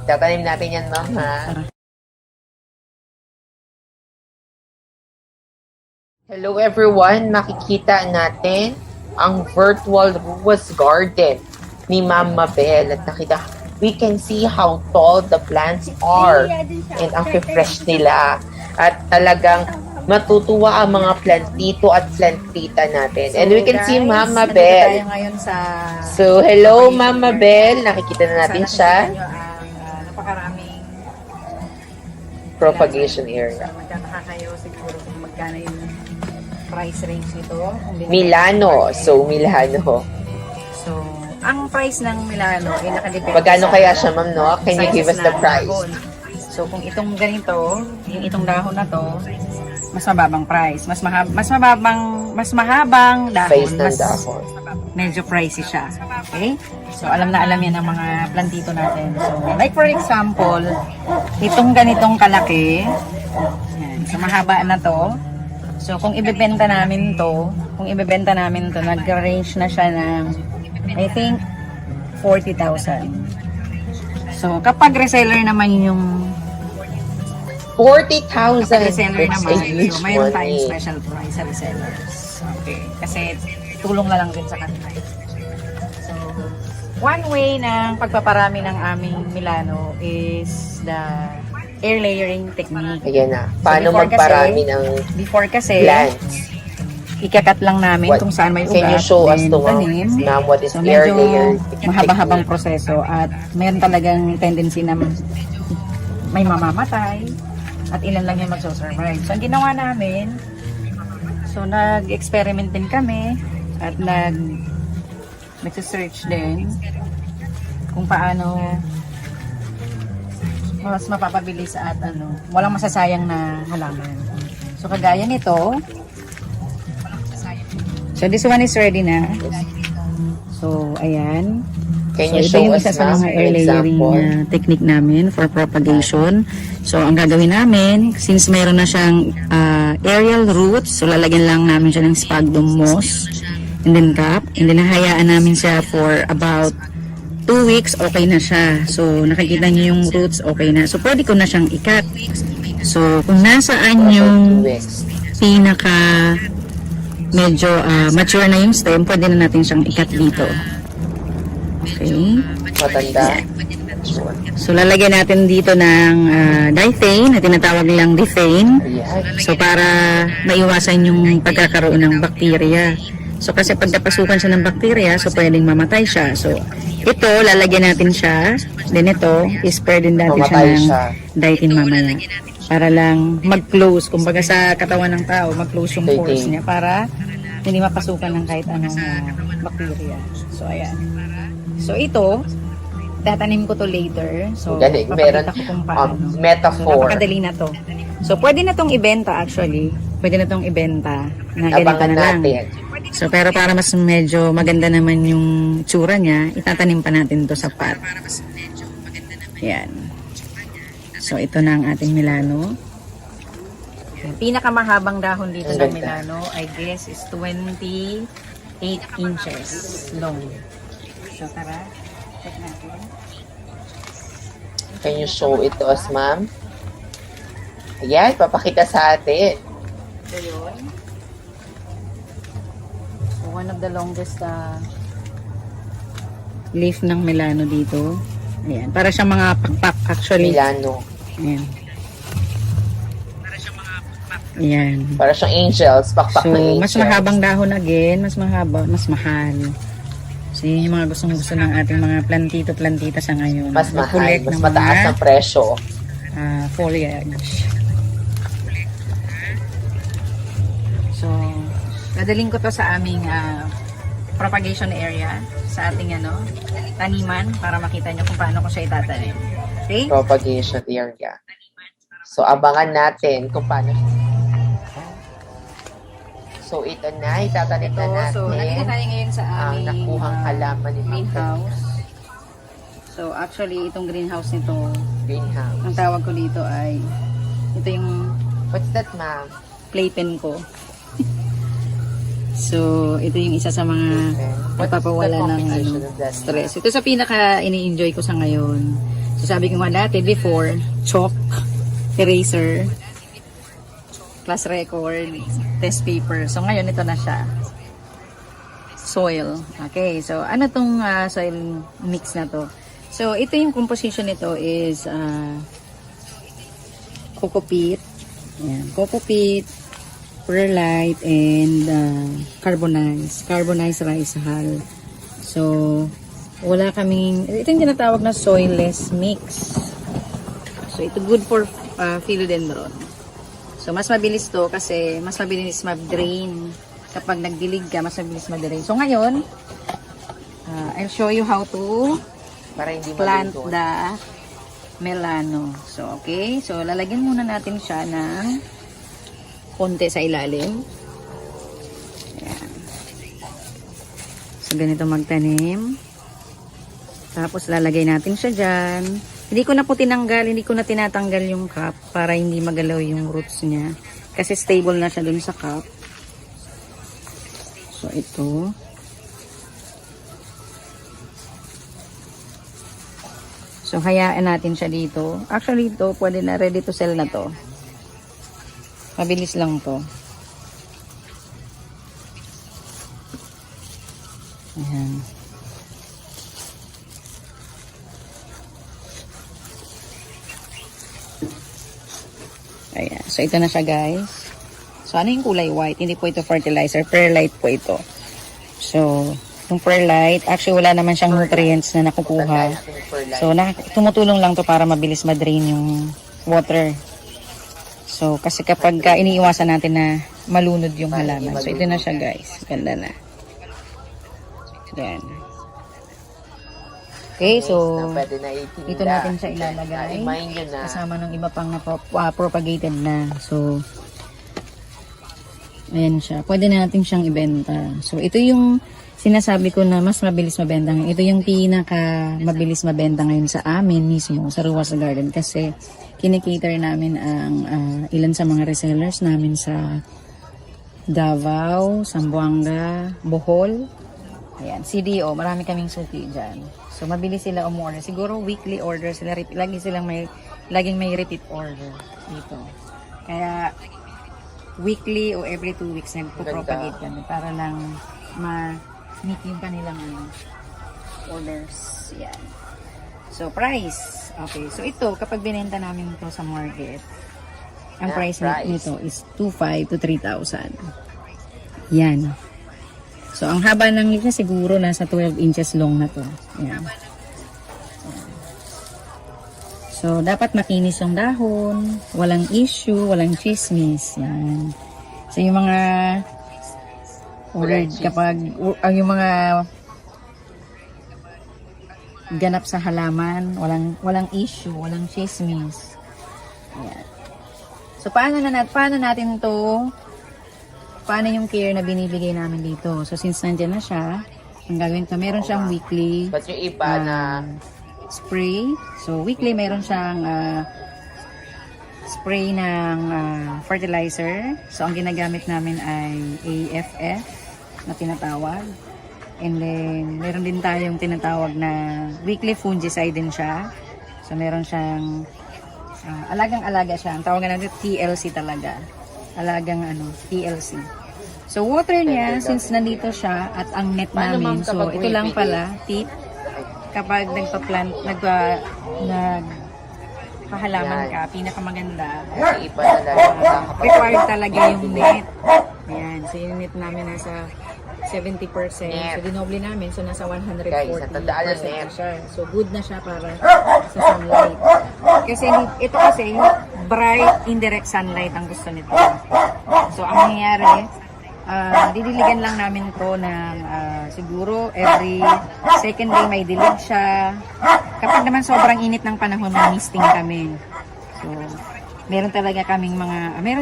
T: Tatanim natin yan, ma'am, ha? Hello everyone, makikita natin ang virtual rose garden ni Ma'am Mabel at we can see how tall the plants are and ang fresh nila at talagang matutuwa ang mga plantito at plantita natin. And we can see Ma'am Mabel. So hello Ma'am Mabel, nakikita na natin siya.
S: Napakaraming
T: Propagation area.
S: magkataka kayo siguro kung magkano yung price range nito.
T: Milano. So Milano.
S: So, ang price ng Milano ay nakadepende
T: Magkano
S: sa
T: kaya siya, ma'am, no? Can you give us
S: sizes
T: the
S: ng
T: price?
S: dahon. So, kung itong ganito, yung itong dahon na to, mas mababang price. Mas mahabang dahon.
T: Size ng
S: Mas
T: dahon.
S: medyo pricey siya. Okay? So, alam na alam yan ng mga plantito natin. So, like for example, itong ganitong kalaki, yan, so mahaba na to. So, kung ibebenta namin to, nag-range na siya ng, I think, 40,000. So, kapag reseller naman yung
T: 40,000.
S: reseller
T: That's
S: naman,
T: a huge
S: so mayroon tayong
T: money.
S: special price sa resellers. Okay. Kasi tulong na lang din sa kanila. So, one way ng pagpaparami ng aming Milano is the air layering technique.
T: Ayan na. Paano
S: before
T: magparami
S: kasi,
T: ng
S: before kasi,
T: plants?
S: ikakat lang namin
T: What-
S: kung saan may ugat.
T: Can you show us
S: then
T: to, ma'am,
S: tanim.
T: what is
S: So,
T: air
S: medyo
T: layer
S: mahaba-habang proseso at mayroon talagang tendency na may mamamatay at ilan lang yung magsosurvive. So, ang ginawa namin, so nag-experiment din kami at nag-search din kung paano mas mapapabilis at walang masasayang na halaman. So, kagaya nito, so this one is ready na. So, ayan.
T: Can
S: So,
T: you
S: ito
T: show
S: yung
T: us,
S: isa sa
T: ma'am,
S: mga
T: for
S: air layering
T: example?
S: technique namin for propagation. So, ang gagawin namin, since mayroon na siyang aerial roots, so lalagyan lang namin siya ng sphagnum moss and then cap, and then hahayaan namin siya for about 2 weeks, okay na siya. So, nakikita niyo yung roots, okay na. So, pwede ko na siyang ikat. So, kung nasaan yung pinaka medyo mature na yung stem, pwede na natin siyang ikat dito. Okay.
T: Matanda.
S: So, lalagyan natin dito ng diphane na tinatawag lang diphane. So, para maiwasan yung pagkakaroon ng bakterya. So, kasi pag napasukan siya ng bakterya, so pwedeng mamatay siya. So, ito, lalagyan natin siya. Then ito, i-spray din natin siya ng diphane mamaya. Para lang mag-close. Kumbaga sa katawan ng tao, mag-close yung pores niya para hindi mapasukan ng kahit anong bakterya. So, ayan. So, ito, tatanim ko to later. So,
T: galing. Meron
S: papakita ko kung paano.
T: Metaphor.
S: So, napakadali na to. So, pwede na tong ibenta actually. Pwede na tong ibenta. Na ganito
T: Abangan
S: na lang.
T: natin.
S: So, pero para mas medyo maganda naman yung tsura niya, itatanim pa natin to sa pot. Yan. So, ito na ang ating Milano. Yung pinakamahabang dahon dito sa Milano, I guess, is 28 inches long. So, tara. Check natin.
T: Can you show it to us, ma'am? Ayan, papakita sa atin.
S: So, yun. So, one of the longest leaf ng Milano dito. Ayan. Para siyang mga pakpak actually.
T: Milano.
S: Ayan. Ayan.
T: Para siyang angels, pakpak
S: So,
T: ng angels.
S: mas mahabang dahon again, mas mahaba, mas mahal. So, yun yung mga gustong-gusto ng ating mga plantito-plantita sa ngayon.
T: Mas mahal,
S: Mag-collect
T: mas
S: ng
T: mataas
S: mga,
T: ang presyo.
S: Foliage. So, dadaling ko to sa aming propagation area, sa ating taniman, para makita nyo kung paano ko siya itatanim. Okay?
T: Propagation area. So, abangan natin kung paano. So, ito na, itatanim na natin.
S: So, nandito tayo ngayon sa
T: ang
S: aming
T: nakuhang halaman ni
S: greenhouse. So, actually, itong greenhouse nito,
T: greenhouse.
S: ang tawag ko dito ay, ito yung
T: what's that, ma'am?
S: Playpen ko. So, ito yung isa sa mga napapawala ng stress. Ito sa pinaka ini-enjoy ko sa ngayon. So, sabi ko nga dati, before, chalk, eraser, class record, test paper. So, ngayon, ito na siya. Soil. Okay, so, ano tong soil mix na to? So, ito yung composition nito is coco peat. Ayan, coco peat, perlite, and carbonized rice hull. So, wala kaming, ito yung tinatawag na soilless mix. So, ito good for philodendron. So, mas mabilis to kasi mas mabilis mag-drain. Kapag nagdilig ka, mas mabilis mag-drain. So, ngayon, I'll show you how to plant the Milano. So, okay. So, lalagyan muna natin siya ng konti sa ilalim. Ayan. So, ganito magtanim. Tapos, lalagay natin siya dyan. Hindi ko na po tinanggal, hindi ko na tinatanggal yung cup para hindi magalaw yung roots niya. Kasi stable na siya dun sa cup. So, ito. So, hayaan natin siya dito. Actually, ito, pwede na ready to sell na to. Mabilis lang to. Ayan. Ayan. So, ito na siya, guys. So, ano yung kulay white? Hindi po ito fertilizer. Perlite po ito. So, yung perlite, actually, wala naman siyang nutrients na nakukuha. So, tumutulong lang to para mabilis ma-drain yung water. So, kasi kapag iniiwasan natin na malunod yung halaman. So, ito na siya, guys. Ganda na. Ayan. Okay, so, dito natin siya ilalagay. Kasama ng iba pang propagated na. So, ayan siya. Pwede na natin siyang ibenta. So, ito yung sinasabi ko na mas mabilis mabenta ngayon. Ito yung pinaka mabilis mabenta ngayon sa amin mismo, sa Ruas Garden. Kasi, kinikater namin ang ilan sa mga resellers namin sa Davao, Zamboanga, Bohol. Ayan, CDO. Marami kaming suki dyan. So, So, mabilis sila umorder. Siguro weekly order sila. Laging may repeat order dito. Kaya, weekly o every 2 weeks nagpo-propagate kami para lang ma-meet yung kanilang orders. Yan. So, price. Okay. So, ito, kapag binenta namin ito sa market, ang price nito is 2,500 to 3,000. Yan. So, ang haba ng leaf niya siguro nasa 12 inches long na to. Yan. So, dapat makinis yung dahon, walang issue, walang chismis. Yan. So, yung mga word kapag, yung mga ganap sa halaman, walang issue, walang chismis. Yan. So, paano yung care na binibigay namin dito? So, since nandiyan na siya, ang gagawin ko, meron siyang weekly
T: But yung iba na
S: spray. So, weekly meron siyang spray ng fertilizer. So, ang ginagamit namin ay AFF na tinatawag. And then, meron din tayong tinatawag na weekly fungicide din siya. So, meron siyang alagang-alaga siya. Ang tawagan natin TLC talaga. Alagang TLC. So, water niya, since nandito siya at ang net namin. So, ito lang pala, tip. Kapag nagpahalaman ka, pinakamaganda, required talaga yung net. Ayan, so yung net namin nasa 70%. So, dinoble namin, so nasa 140% na siya. So, good na siya para sa sunlight. Kasi ito kasi, bright, indirect sunlight ang gusto nito. So, ang nangyayari, didiligan lang namin to ng siguro every second day may dilig siya. Kapag naman sobrang init ng panahon, may misting kami. So, meron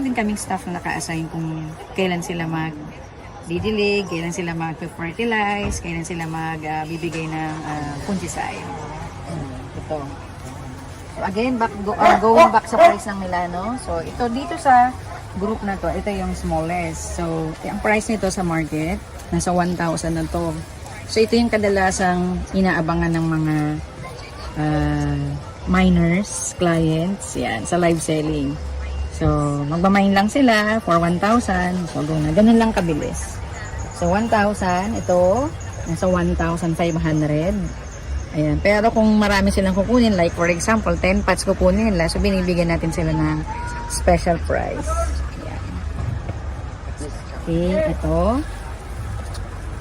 S: din kaming staff na naka-assign kung kailan sila magdidilig, kailan sila mag-fertilize, kailan sila magbibigay ng fungicide. Ito. So, again, going back sa price ng Milano. So, ito dito sa group na to, ito yung smallest. So, ang price nito sa market, nasa 1,000 na to. So, ito yung kadalasang inaabangan ng mga miners, clients, yan, sa live selling. So, magmamine lang sila for 1,000. So, ganun lang kabilis. So, 1,000, ito, nasa 1,500. Ayan. Pero kung marami silang kukunin, like for example, 10 pots kukunin nila, so binibigyan natin sila ng special price. Okay, ito.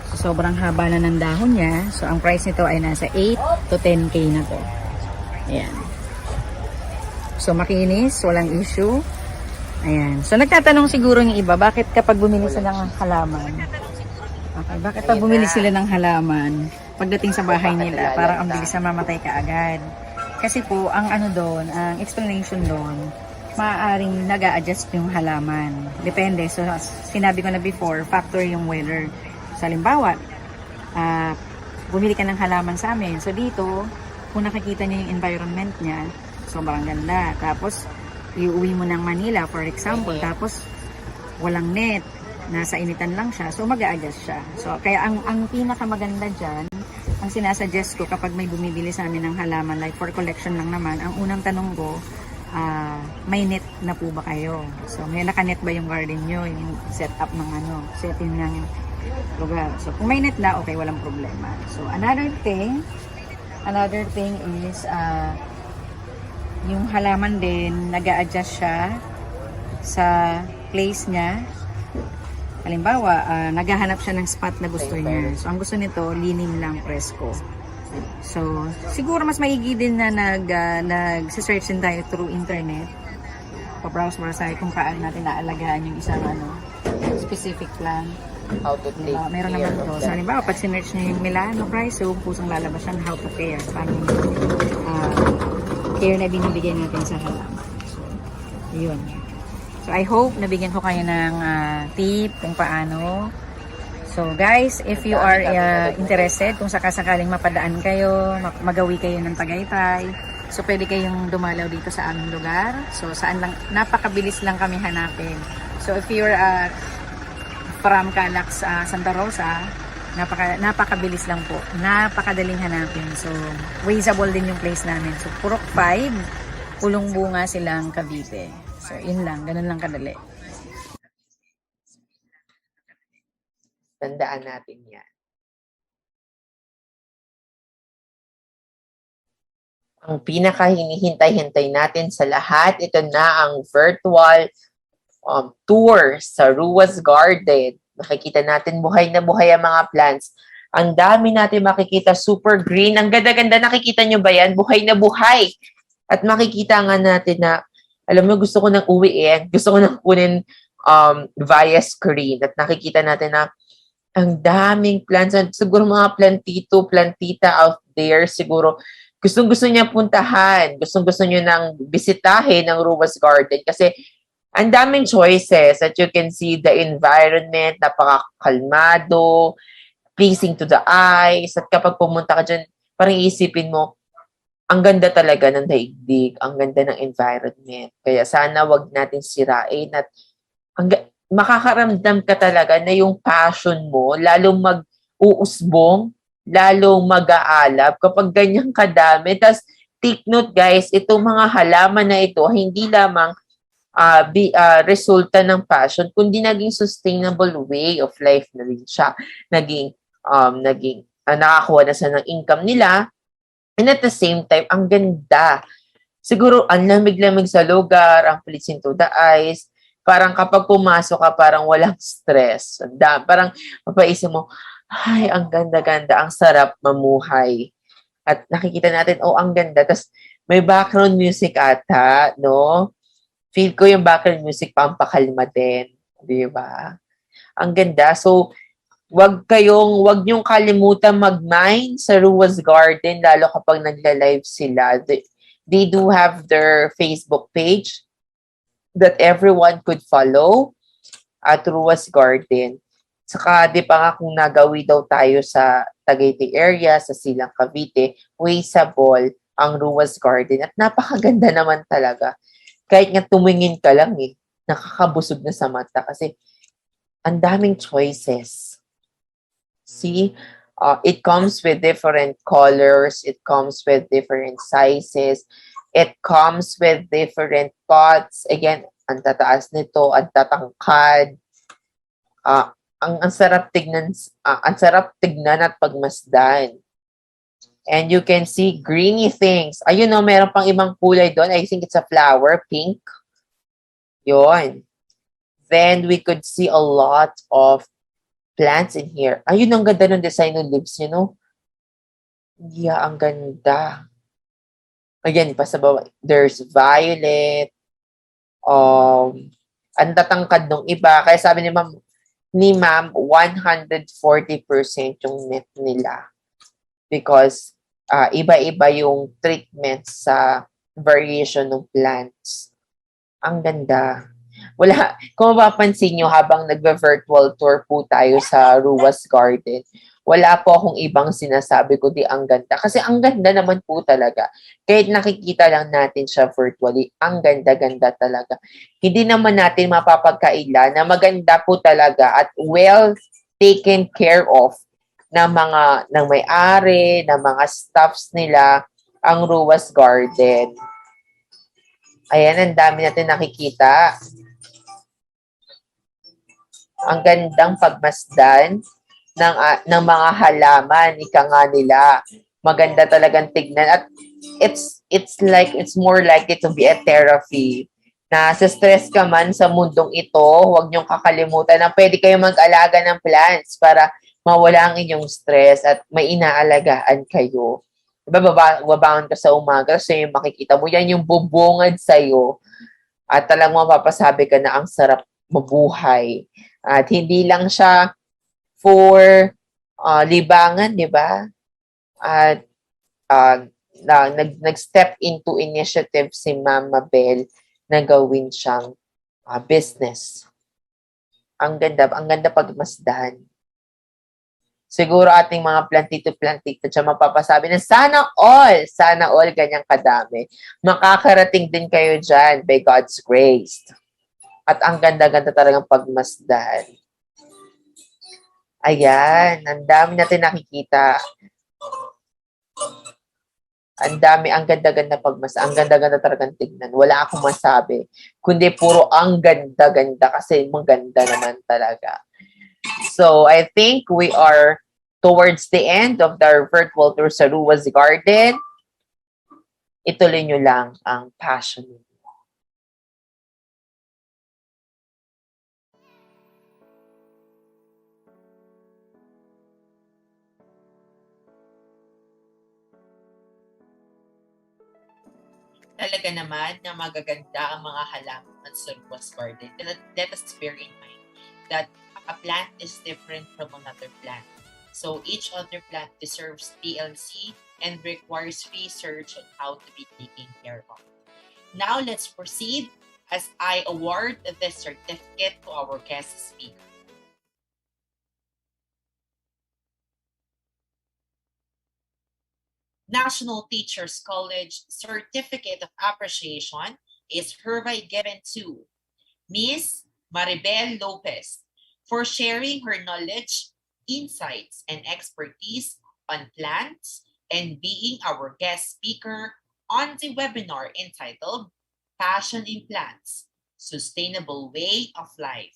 S: So, sobrang haba na ng dahon niya. So, ang price nito ay nasa 8 to 10K na to. Ayan. So, makinis, walang issue. Ayan. So, nagtatanong siguro yung iba, bakit kapag bumili sila ng halaman? Okay, bakit pag bumili sila ng halaman, pagdating sa bahay nila, parang ang bilis na mamatay ka agad? Kasi po, ang ang explanation doon, maaaring nag-a-adjust yung halaman. Depende. So, sinabi ko na before, factor yung weather. So, halimbawa, bumili ka ng halaman sa amin. So, dito, kung nakikita niyo yung environment niya, sobrang ganda. Tapos, iuwi mo ng Manila, for example. Tapos, walang net. Nasa initan lang siya. So, mag-a-adjust siya. So, kaya ang pinakamaganda dyan, ang sinasuggest ko kapag may bumibili sa amin ng halaman, like for collection lang naman, ang unang tanong ko, may net na po ba kayo? So, may naka-net ba yung garden nyo? Yung setup ng setting ng lugar. So, kung may net na, okay, walang problema. So, another thing is, yung halaman din, nag-a-adjust siya sa place niya. Halimbawa, naghahanap siya ng spot na gusto niya. So, ang gusto nito, linim lang, presko. So, siguro mas maigi din na nag-search din tayo through internet. Pa-browse mo sa kung paano natin naalagaan yung isang specific plant.
T: How to take
S: meron naman to. So, halimbawa, pag sinearch niya yung Milano price, so pusong lalabas siya how to care. Paano care na binibigay natin sa halaman. So, yun. So, I hope nabigyan ko kayo ng tip kung paano. So guys, if you are interested, kung sakasakaling mapadaan kayo, magawi kayo ng Tagaytay, so pwede kayong dumalaw dito sa aming lugar. So saan lang, napakabilis lang kami hanapin. So if you're from Calax, Santa Rosa, Napakabilis lang po. Napakadaling hanapin. So, wasteable din yung place namin. So, Purok 5, Pulong Bunga silang Cavite. So, yun lang. Ganun lang kadali.
T: Tandaan natin yan. Ang pinaka-hinihintay-hintay natin sa lahat, ito na ang virtual tour sa Ruas Garden. Makikita natin buhay na buhay ang mga plants. Ang dami natin makikita, super green. Ang ganda-ganda, nakikita nyo ba yan? Buhay na buhay. At makikita nga natin na, alam mo, gusto ko nang uwiin. Gusto ko nang kunin via screen. At nakikita natin na ang daming plants. Siguro mga plantito, plantita out there, siguro gustong-gusto niya puntahan. Gustong-gusto niyo nang bisitahin ng Ruas Garden kasi ang daming choices that you can see the environment, napakakalmado, pleasing to the eyes. At kapag pumunta ka dyan, parang isipin mo, ang ganda talaga ng daigdig, ang ganda ng environment. Kaya sana wag natin sirain at makakaramdam ka talaga na yung passion mo, lalong mag-uusbong, lalong mag-aalab kapag ganyan kadami. Tapos, take note guys, itong mga halaman na ito, hindi lamang resulta ng passion, kundi naging sustainable way of life na rin siya. Naging nakakuha na sa ng income nila. And at the same time, ang ganda. Siguro, ang lamig-lamig sa lugar, ang pleasing to the eyes. Parang kapag pumasok ka, parang walang stress. Parang mapaisip mo, ay, ang ganda-ganda, ang sarap mamuhay. At nakikita natin, oh, ang ganda. Tapos, may background music ata, no? Feel ko yung background music pampakalma din. Di ba? Ang ganda. So, wag niyong kalimutan mag-mine sa Ruas Garden, lalo kapag nagla-live sila. They do have their Facebook page that everyone could follow at Ruas Garden. Saka, di pa nga kung nagawi daw tayo sa Tagaytay area, sa Silang Cavite, wasteable ang Ruas Garden. At napakaganda naman talaga. Kahit nga tumingin ka lang nakakabusog na sa mata kasi ang daming choices. See, it comes with different colors, it comes with different sizes, it comes with different pots. Again, ang tataas nito, ang tatangkad. Ang sarap tignan, at pagmasdan. And you can see greeny things. Ayun no, meron pang ibang kulay doon. I think it's a flower, pink. Yun. Then we could see a lot of plants in here. Ayun, ang ganda ng design ng leaves, you know? Yeah, ang ganda. Again, pa sa baba, there's violet. Ang tatangkad ng iba. Kaya sabi ni ma'am, 140% yung net nila. Because iba-iba yung treatment sa variation ng plants. Ang ganda. Kung mapapansin nyo, habang nagbe-virtual tour po tayo sa Ruas Garden, wala po akong ibang sinasabi kundi ang ganda. Kasi ang ganda naman po talaga. Kahit nakikita lang natin siya virtually, ang ganda-ganda talaga. Hindi naman natin mapapagkaila na maganda po talaga at well taken care of ng may-ari, ng mga staffs nila, ang Ruas Garden. Ayan, ang dami natin nakikita. Ang gandang pagmasdan ng mga halaman, ika nga nila. Maganda talagang tignan. At it's more likely to be a therapy. Na sa stress ka man sa mundong ito, huwag niyong kakalimutan na pwede kayong mag-alaga ng plants para mawala ang inyong stress at may inaalagaan kayo. Diba, babangon ka sa umaga, so yung makikita mo, yan yung bubungad sa'yo. At talagang mapapasabi ka na ang sarap mabuhay. At hindi lang siya for libangan, di ba? At nag-step into initiative si Ma'am Mabel na gawin siyang business. Ang ganda pagmasdan. Siguro ating mga plantito dyan mapapasabi na sana all ganyang kadami. Makakarating din kayo dyan by God's grace. At ang ganda-ganda talagang pagmasdan. Ayan, ang dami natin nakikita. Ang dami, ang ganda-ganda pagmasa. Ang ganda-ganda talagang tignan. Wala akong masabi. Kundi puro ang ganda-ganda kasi maganda naman talaga. So, I think we are towards the end of our virtual tour sa Ruwa's Garden. Ituloy nyo lang ang passion niyo.
M: Talaga naman na magaganda ang mga halaman sa Ruwa's Garden. Let us bear in mind that a plant is different from another plant. So each other plant deserves TLC and requires research on how to be taken care of. Now let's proceed as I award the certificate to our guest speaker. National Teachers College Certificate of Appreciation is hereby given to Miss Mabel Lopez for sharing her knowledge, insights, and expertise on plants and being our guest speaker on the webinar entitled Passion in Plants, Sustainable Way of Life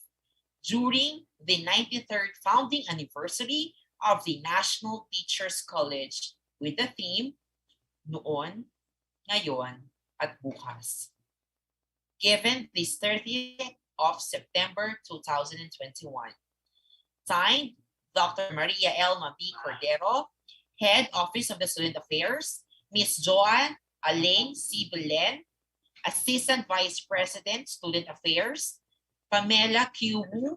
M: during the 93rd founding anniversary of the National Teachers College with the theme, Noon, Ngayon, at Bukas. Given this 30th of September 2021. Signed, Dr. Maria Elma B. Cordero, Head Office of the Student Affairs, Ms. Joanne Alain C. Belen, Assistant Vice President, Student Affairs, Pamela Q. Wu,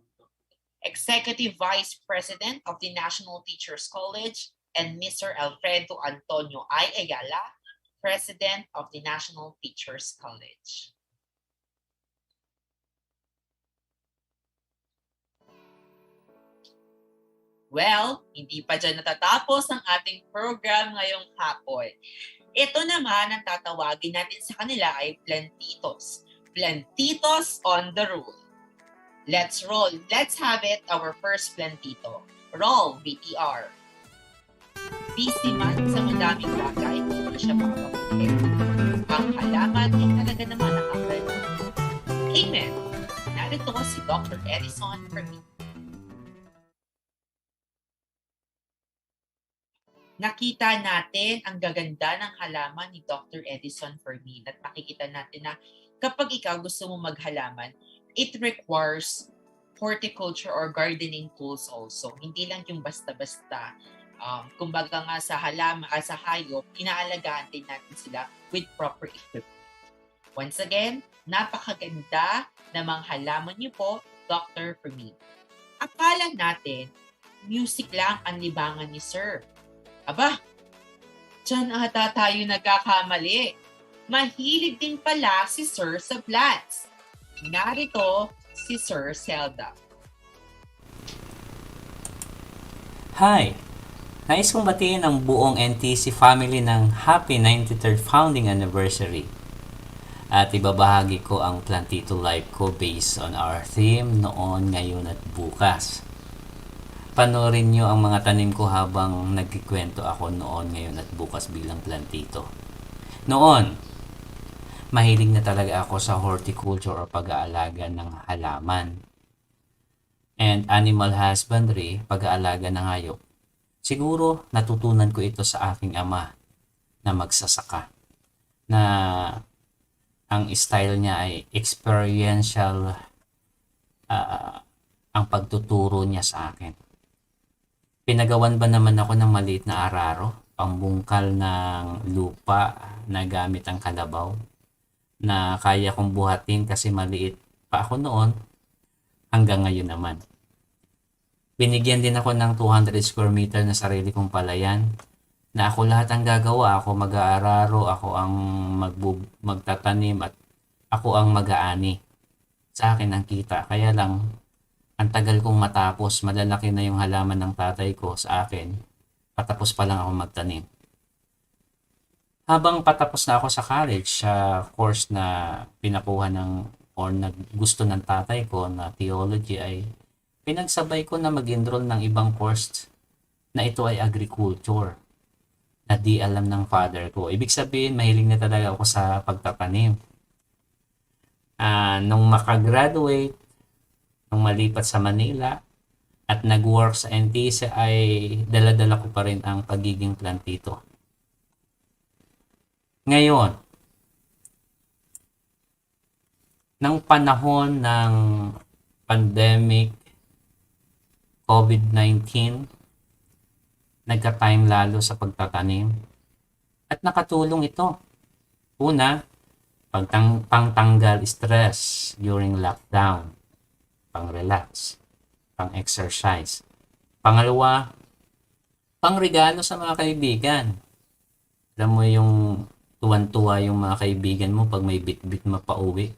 M: Executive Vice President of the National Teachers College, and Mr. Alfredo Antonio I. Ayala, President of the National Teachers College. Well, hindi pa dyan natatapos ang ating program ngayong hapon. Ito naman ang tatawagin natin sa kanila ay plantitos. Plantitos on the roll. Let's roll. Let's have it, our first plantito. Roll, BTR. Busy man sa madaming bagay, hindi siya makakapagay. Ang halaman ay talaga naman nakakala. Amen. Narito si Dr. Edison for me. Nakita natin ang gaganda ng halaman ni Dr. Edison for me. At makikita natin na kapag ikaw gusto mo maghalaman, it requires horticulture or gardening tools also. Hindi lang yung basta-basta. Kumbaga nga sa sa hayop, inaalagaan din natin sila with proper equipment. Once again, napakaganda ng mga halaman niyo po, Dr. Fermin. Akala natin, music lang ang libangan ni Sir. Aba, dyan ata tayo nagkakamali. Mahilig din pala si Sir sa plants. Narito si Sir Zelda.
U: Hi! Nais kong batiin ang buong NTC family ng Happy 93rd Founding Anniversary. At ibabahagi ko ang plantito life ko based on our theme noon, ngayon at bukas. Panoorin nyo ang mga tanim ko habang nagkikwento ako noon, ngayon at bukas bilang plantito. Noon, mahilig na talaga ako sa horticulture o pag-aalaga ng halaman. And animal husbandry, pag-aalaga ng hayop. Siguro natutunan ko ito sa aking ama na magsasaka. Na ang style niya ay experiential ang pagtuturo niya sa akin. Pinagawan ba naman ako ng maliit na araro, pambungkal ng lupa na gamit ang kalabaw, na kaya kong buhatin kasi maliit pa ako noon, hanggang ngayon naman. Binigyan din ako ng 200 square meter na sarili kong palayan, na ako lahat ang gagawa, ako mag-aararo, ako ang magtatanim at ako ang mag-aani. Sa akin ang kita, kaya lang ang tagal kong matapos, malalaki na yung halaman ng tatay ko sa akin, patapos pa lang ako magtanim. Habang patapos na ako sa college, sa course na pinakuha ng or gusto ng tatay ko na theology, ay Pinagsabay ko na mag-enroll ng ibang course na ito ay agriculture na di alam ng father ko. Ibig sabihin, mahilig na talaga ako sa pagtatanim. Nung makagraduate, nung malipat sa Manila, at nag-work sa NTC ay dala-dala ko pa rin ang pagiging plantito. Ngayon, ng panahon ng pandemic, COVID-19, nagka-time lalo sa pagtatanim. At nakatulong ito. Una, pangtanggal stress during lockdown. Pang-relax. Pang-exercise. Pangalawa, pang-regalo sa mga kaibigan. Alam mo yung tuwan-tuwa yung mga kaibigan mo pag may bit-bit mapauwi.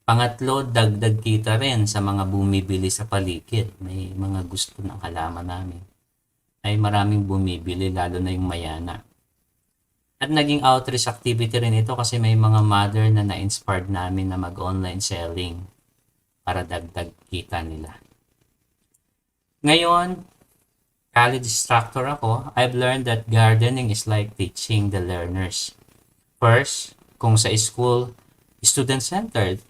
U: Pangatlo, dagdag kita rin sa mga bumibili sa paligid. May mga gusto ng halaman namin. Ay maraming bumibili, lalo na yung mayana. At naging outreach activity rin ito kasi may mga mother na na-inspired namin na mag-online selling para dagdag kita nila. Ngayon, college instructor ako, I've learned that gardening is like teaching the learners. First, kung sa school, student-centered,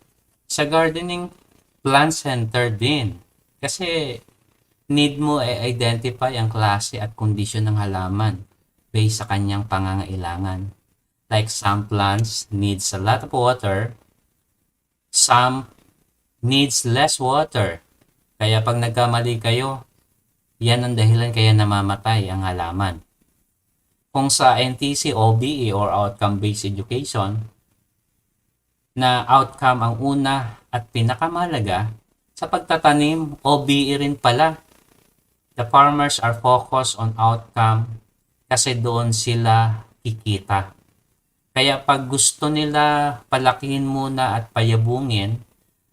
U: sa gardening, plant-centered din. Kasi need mo identify ang klase at kondisyon ng halaman based sa kanyang pangangailangan. Like some plants needs a lot of water, some needs less water. Kaya pag nagkamali kayo, yan ang dahilan kaya namamatay ang halaman. Kung sa NTC, OBE or Outcome-Based Education, na outcome ang una at pinakamalaga, sa pagtatanim, OBE rin pala. The farmers are focused on outcome kasi doon sila kikita. Kaya pag gusto nila palakihin muna at payabungin,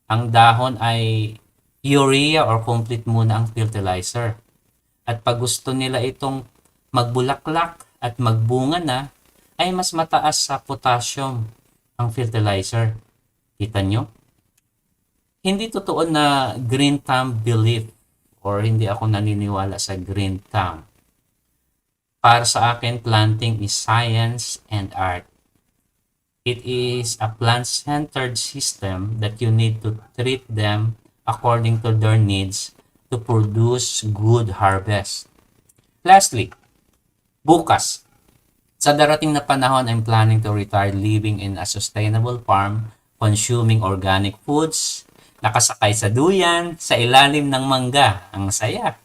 U: ang dahon ay urea or complete muna ang fertilizer. At pag gusto nila itong magbulaklak at magbunga na, ay mas mataas sa potassium ang fertilizer. Kita nyo? Hindi totoo na green thumb belief or hindi ako naniniwala sa green thumb. Para sa akin, planting is science and art. It is a plant-centered system that you need to treat them according to their needs to produce good harvest. Lastly, bukas, sa darating na panahon, I'm planning to retire living in a sustainable farm, consuming organic foods, nakasakay sa duyan, sa ilalim ng mangga. Ang saya.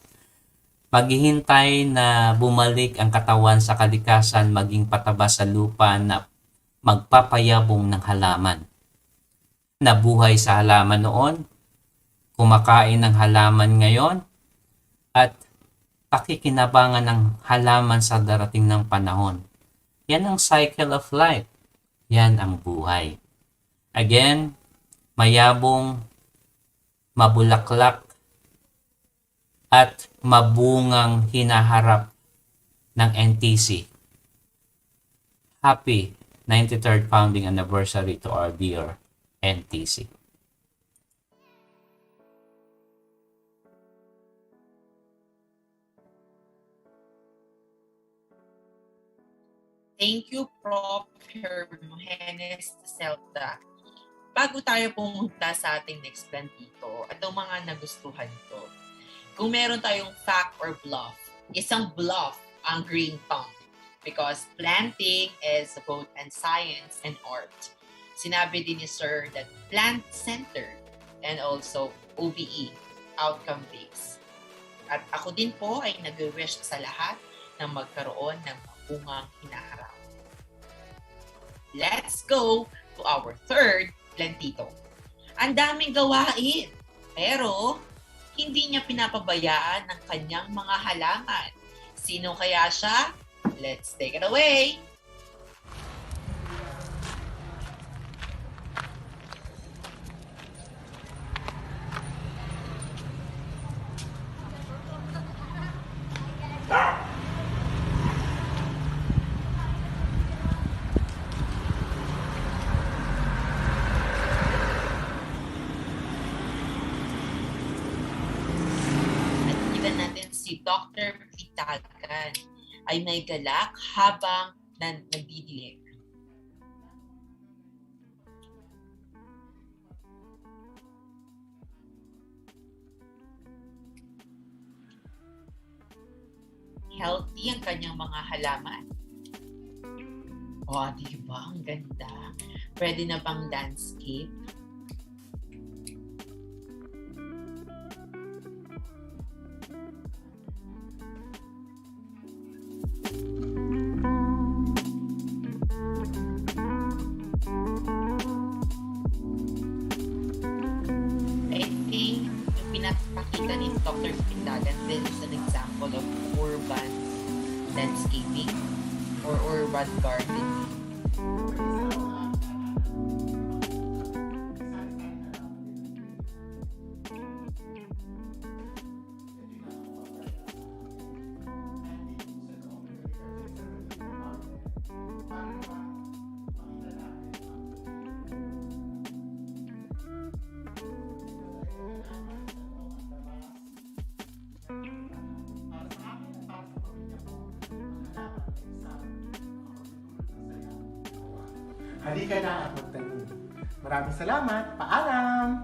U: Maghihintay na bumalik ang katawan sa kalikasan, maging pataba sa lupa na magpapayabong ng halaman. Nabuhay sa halaman noon, kumakain ng halaman ngayon, at pakikinabangan ng halaman sa darating ng panahon. Yan ang cycle of life. Yan ang buhay. Again, mayabong, mabulaklak, at mabungang hinaharap ng NTC. Happy 93rd founding anniversary to our dear NTC.
M: Thank you, Prof. Hermogenes Celta. Bago tayo pumunta sa ating next plantito, atong mga nagustuhan ko. Kung meron tayong fact or bluff, isang bluff ang green thumb because planting is both an science and art. Sinabi din ni Sir that plant-centered and also OBE, outcome-based. At ako din po ay nag-wish sa lahat na magkaroon ng bungang hinaharap. Let's go to our third plantito. Ang daming gawain, pero hindi niya pinapabayaan ng kanyang mga halaman. Sino kaya siya? Let's take it away! Dr. Pitagan ay may galak habang nagdidilig. Healthy ang kanyang mga halaman. O, di ba? Ang ganda. Pwede na bang landscape? I think yung pinapakita ni Dr. Pitagan, this is an example of urban landscaping or urban gardening.
A: Halika na at magtanim. Maraming salamat. Paalam!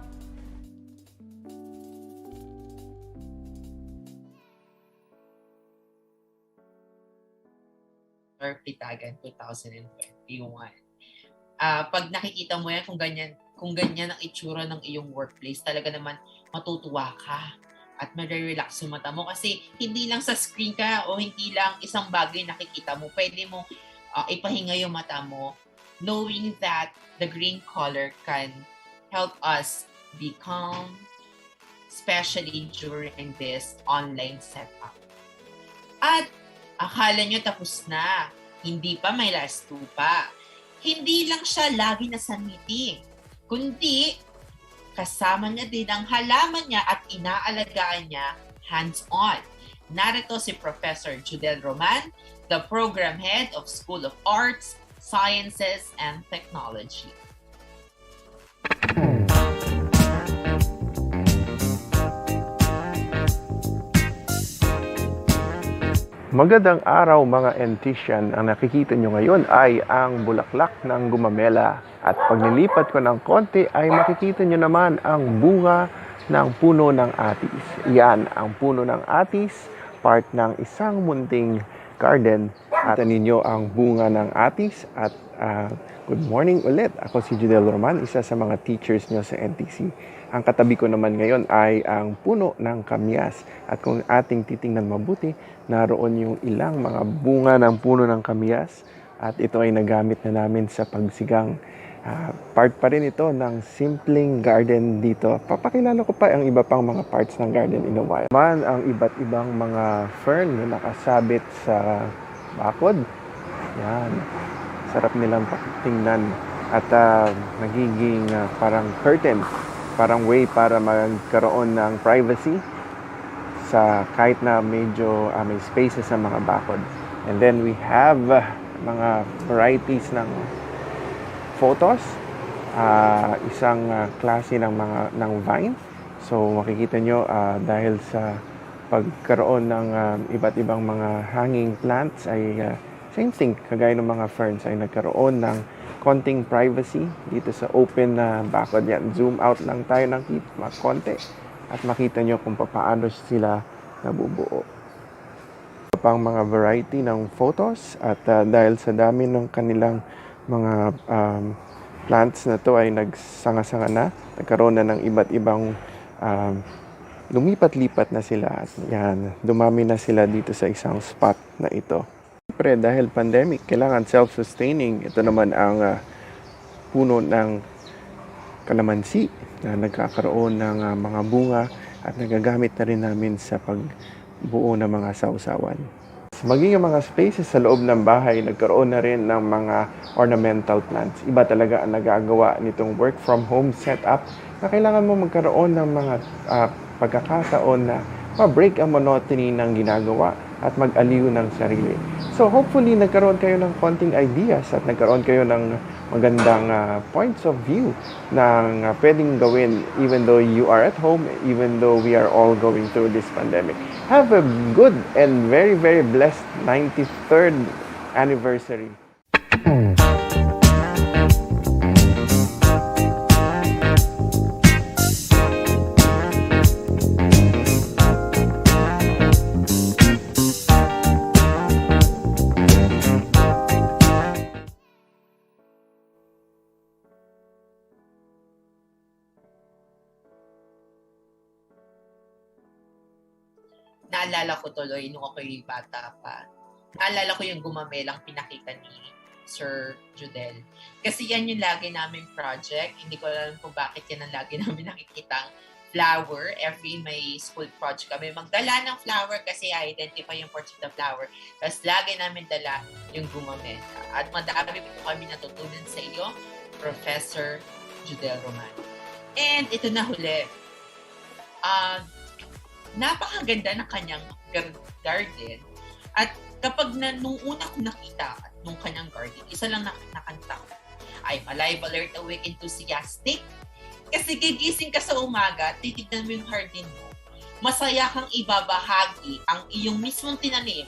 M: Or Pitagan 2021. Pag nakikita mo yan, kung ganyan ang itsura ng iyong workplace, talaga naman matutuwa ka at mag-relax yung mata mo kasi hindi lang sa screen ka o hindi lang isang bagay nakikita mo, pwede mo ipahinga yung mata mo knowing that the green color can help us be calm, especially during this online setup. At akala nyo tapos na, hindi pa, may last two pa. Hindi lang siya lagi nasa meeting, kundi kasama niya din ang halaman niya at inaalagaan niya hands-on. Narito si Professor Judel Roman, the Program Head of School of Arts, Sciences, and Technology.
V: Magandang araw mga entician. Ang nakikita nyo ngayon ay ang bulaklak ng gumamela. At pag nilipat ko ng konti ay makikita nyo naman ang bunga ng puno ng atis. Yan, ang puno ng atis, part ng isang munting garden. At ninyo ang bunga ng atis. At good morning ulit. Ako si Judel Roman, isa sa mga teachers nyo sa NTC. Ang katabi ko naman ngayon ay ang puno ng kamyas. At kung ating titingnan mabuti, naroon yung ilang mga bunga ng puno ng kamyas. At ito ay nagamit na namin sa pagsigang. Part pa rin ito ng simpleng garden dito. Papakilala ko pa ang iba pang mga parts ng garden in a while. Man, ang iba't ibang mga fern na nakasabit sa bakod. Yan. Sarap nilang pakitingnan. At nagiging parang curtain. Parang way para magkaroon ng privacy sa kahit na medyo may spaces sa mga bakod. And then we have mga varieties ng photos, isang klase ng vine. So makikita nyo dahil sa pagkaroon ng iba't ibang mga hanging plants ay same thing, kagaya ng mga ferns ay nagkaroon ng konting privacy dito sa open na bakod. Yan, zoom out lang tayo ng konti at makita nyo kung paano sila nabubuo. Pang mga variety ng photos at dahil sa dami ng kanilang mga plants na to ay nagsanga-sanga na, nagkaroon na ng iba't ibang lumipat-lipat na sila at yan, dumami na sila dito sa isang spot na ito. Siyempre, dahil pandemic, kailangan self-sustaining. Ito naman ang puno ng kalamansi na nagkakaroon ng mga bunga at nagagamit na rin namin sa pagbuo ng mga sausawan. Maging ang mga spaces sa loob ng bahay, nagkaroon na rin ng mga ornamental plants. Iba talaga ang nagagawa nitong work from home setup na kailangan mo magkaroon ng mga pagkakataon na ma-break ang monotony ng ginagawa at mag-aliw ng sarili. So hopefully nagkaroon kayo ng konting ideas at nagkaroon kayo ng magandang points of view ng pwedeng gawin even though you are at home, even though we are all going through this pandemic. Have a good and very, very blessed 93rd anniversary.
C: Naalala ko tuloy nung ako'y bata pa. Naalala ko yung gumamelang pinakita ni Sir Judel. Kasi yan yung lagi namin project. Hindi ko alam kung bakit yan ang lagi namin nakikitang flower. Every may school project kami magdala ng flower kasi identify yung portrait of flower. Tapos lagi namin dala yung gumamela. At madami po kami natutunan sa iyo, Professor Judel Roman. And ito na huli. Napakaganda ng kanyang garden. At kapag nung una ko nakita nung kanyang garden, isa lang nakanta ko. I'm alive, alert, awake, enthusiastic. Kasi gigising ka sa umaga, titignan mo yung garden mo. Masaya kang ibabahagi ang iyong mismong tinanim.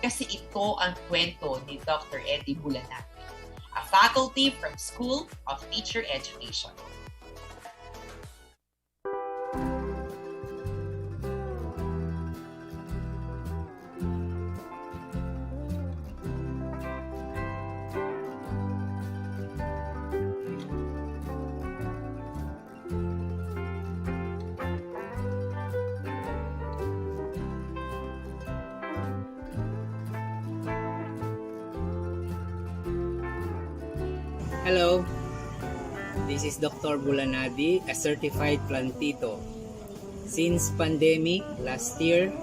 C: Kasi ito ang kwento ni Dr. Eddie Bulanati, a faculty from School of Teacher Education.
B: Hello, this is Dr. Bulanadi, a certified plantito. Since pandemic last year,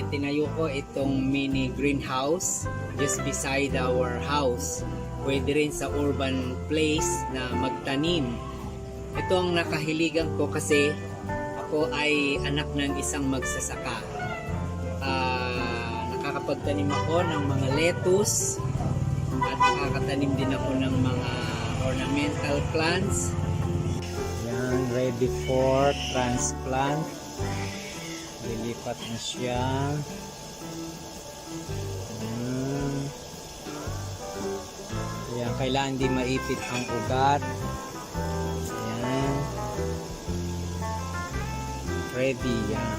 B: tinayo ko itong mini greenhouse just beside our house. Pwede rin sa urban place na magtanim. Ito ang nakahiligan ko kasi ako ay anak ng isang magsasaka. Nakakapagtanim ako ng mga lettuce, at nakakatanim din ako ng mga ornamental plants. Yan, ready for transplant. Lilipat na siya. Yan, kailangan di maipit ang ugat. Yan. Ready, yan.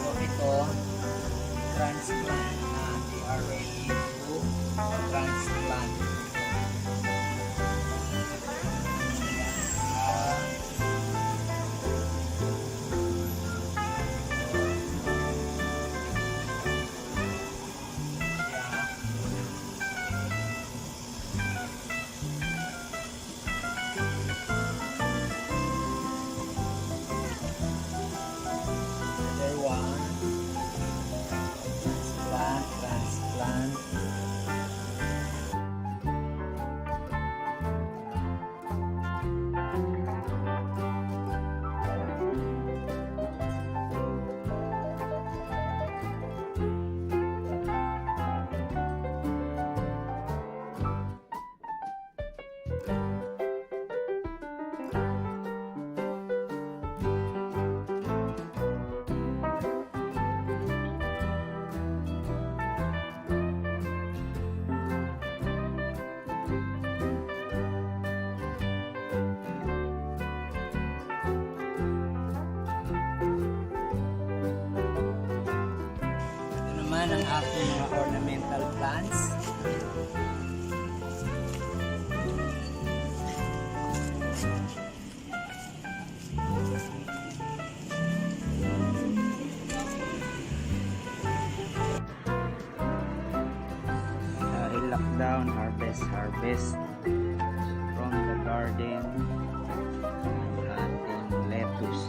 B: So, ito, transplant na. They are ready to transplant. Another one. Transplant. Ito naman ang aking mga ornamental plants. Dahil lockdown, harvest from the garden ang ating lettuce.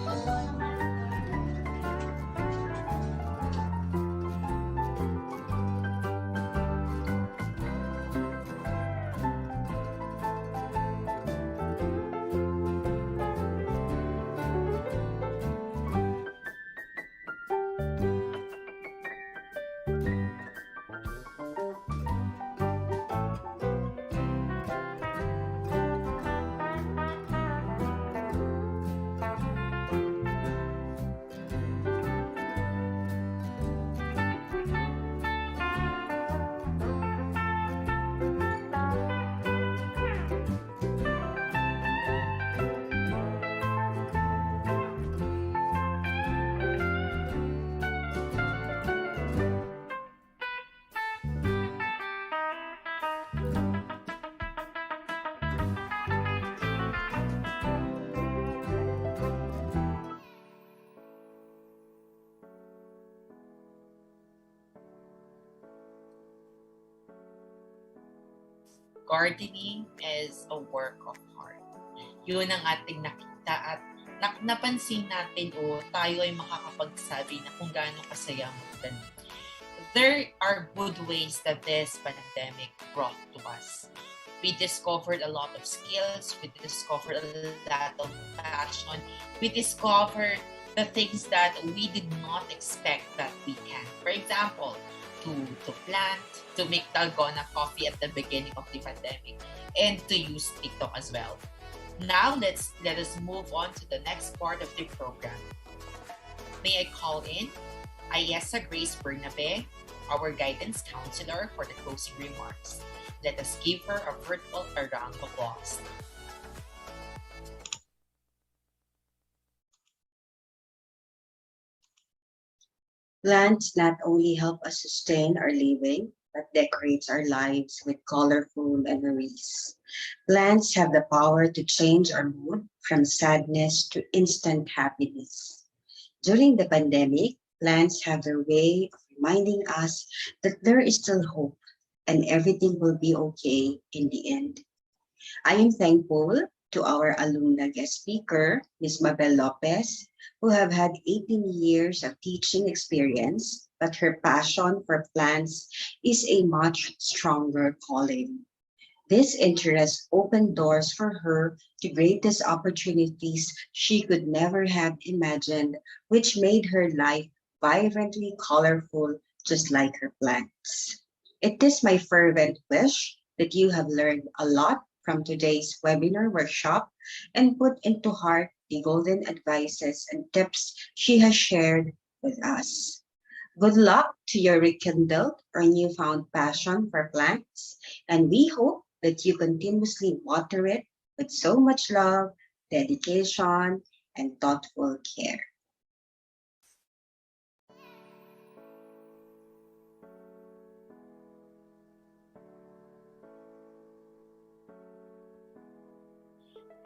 M: Gardening is a work of art. Yun ang ating nakita at napansin natin o tayo ay makakapagsabi na kung gaano kasaya magtanim. There are good ways that this pandemic brought to us. We discovered a lot of skills, we discovered a lot of passion, we discovered the things that we did not expect that we can. For example, to plant, to make dalgona coffee at the beginning of the pandemic, and to use TikTok as well. Now, let us move on to the next part of the program. May I call in Ayesa Grace Bernabe, our guidance counselor, for the closing remarks. Let us give her a virtual round of applause.
E: Plants not only help us sustain our living, but decorates our lives with colorful memories. Plants have the power to change our mood from sadness to instant happiness. During the pandemic, plants have their way of reminding us that there is still hope and everything will be okay in the end. I am thankful to our alumna guest speaker, Ms. Mabel Lopez, who have had 18 years of teaching experience, but her passion for plants is a much stronger calling. This interest opened doors for her to greatest opportunities she could never have imagined, which made her life vibrantly colorful, just like her plants. It is my fervent wish that you have learned a lot from today's webinar workshop and put into heart the golden advices and tips she has shared with us. Good luck to your rekindled or newfound passion for plants, and we hope that you continuously water it with so much love, dedication, and thoughtful care.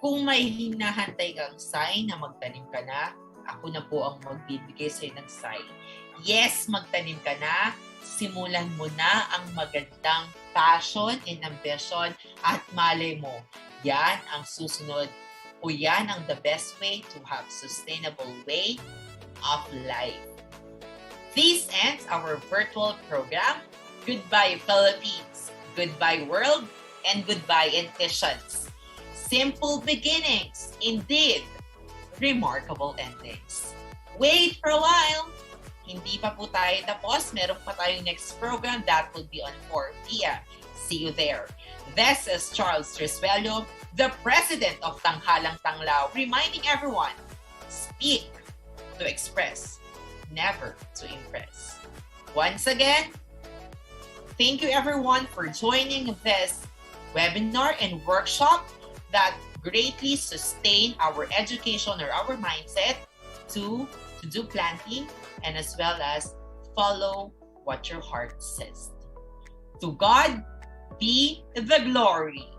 M: Kung may hinahantay kang sign na magtanim ka na, ako na po ang magbibigay sa'yo ng sign. Yes, magtanim ka na. Simulan mo na ang magandang passion and ambition at malay mo, yan ang susunod o yan ang the best way to have sustainable way of life. This ends our virtual program. Goodbye, Philippines. Goodbye, world. And goodbye, Intitians. Simple beginnings, indeed. Remarkable endings. Wait for a while. Hindi pa po tayo tapos. Meron pa tayong next program that will be on 4 p.m. See you there. This is Charles Trisvello, the president of Tanghalang Tanglao, reminding everyone, speak to express, never to impress. Once again, thank you everyone for joining this webinar and workshop that greatly sustain our education or our mindset to do planting and as well as follow what your heart says. To God be the glory.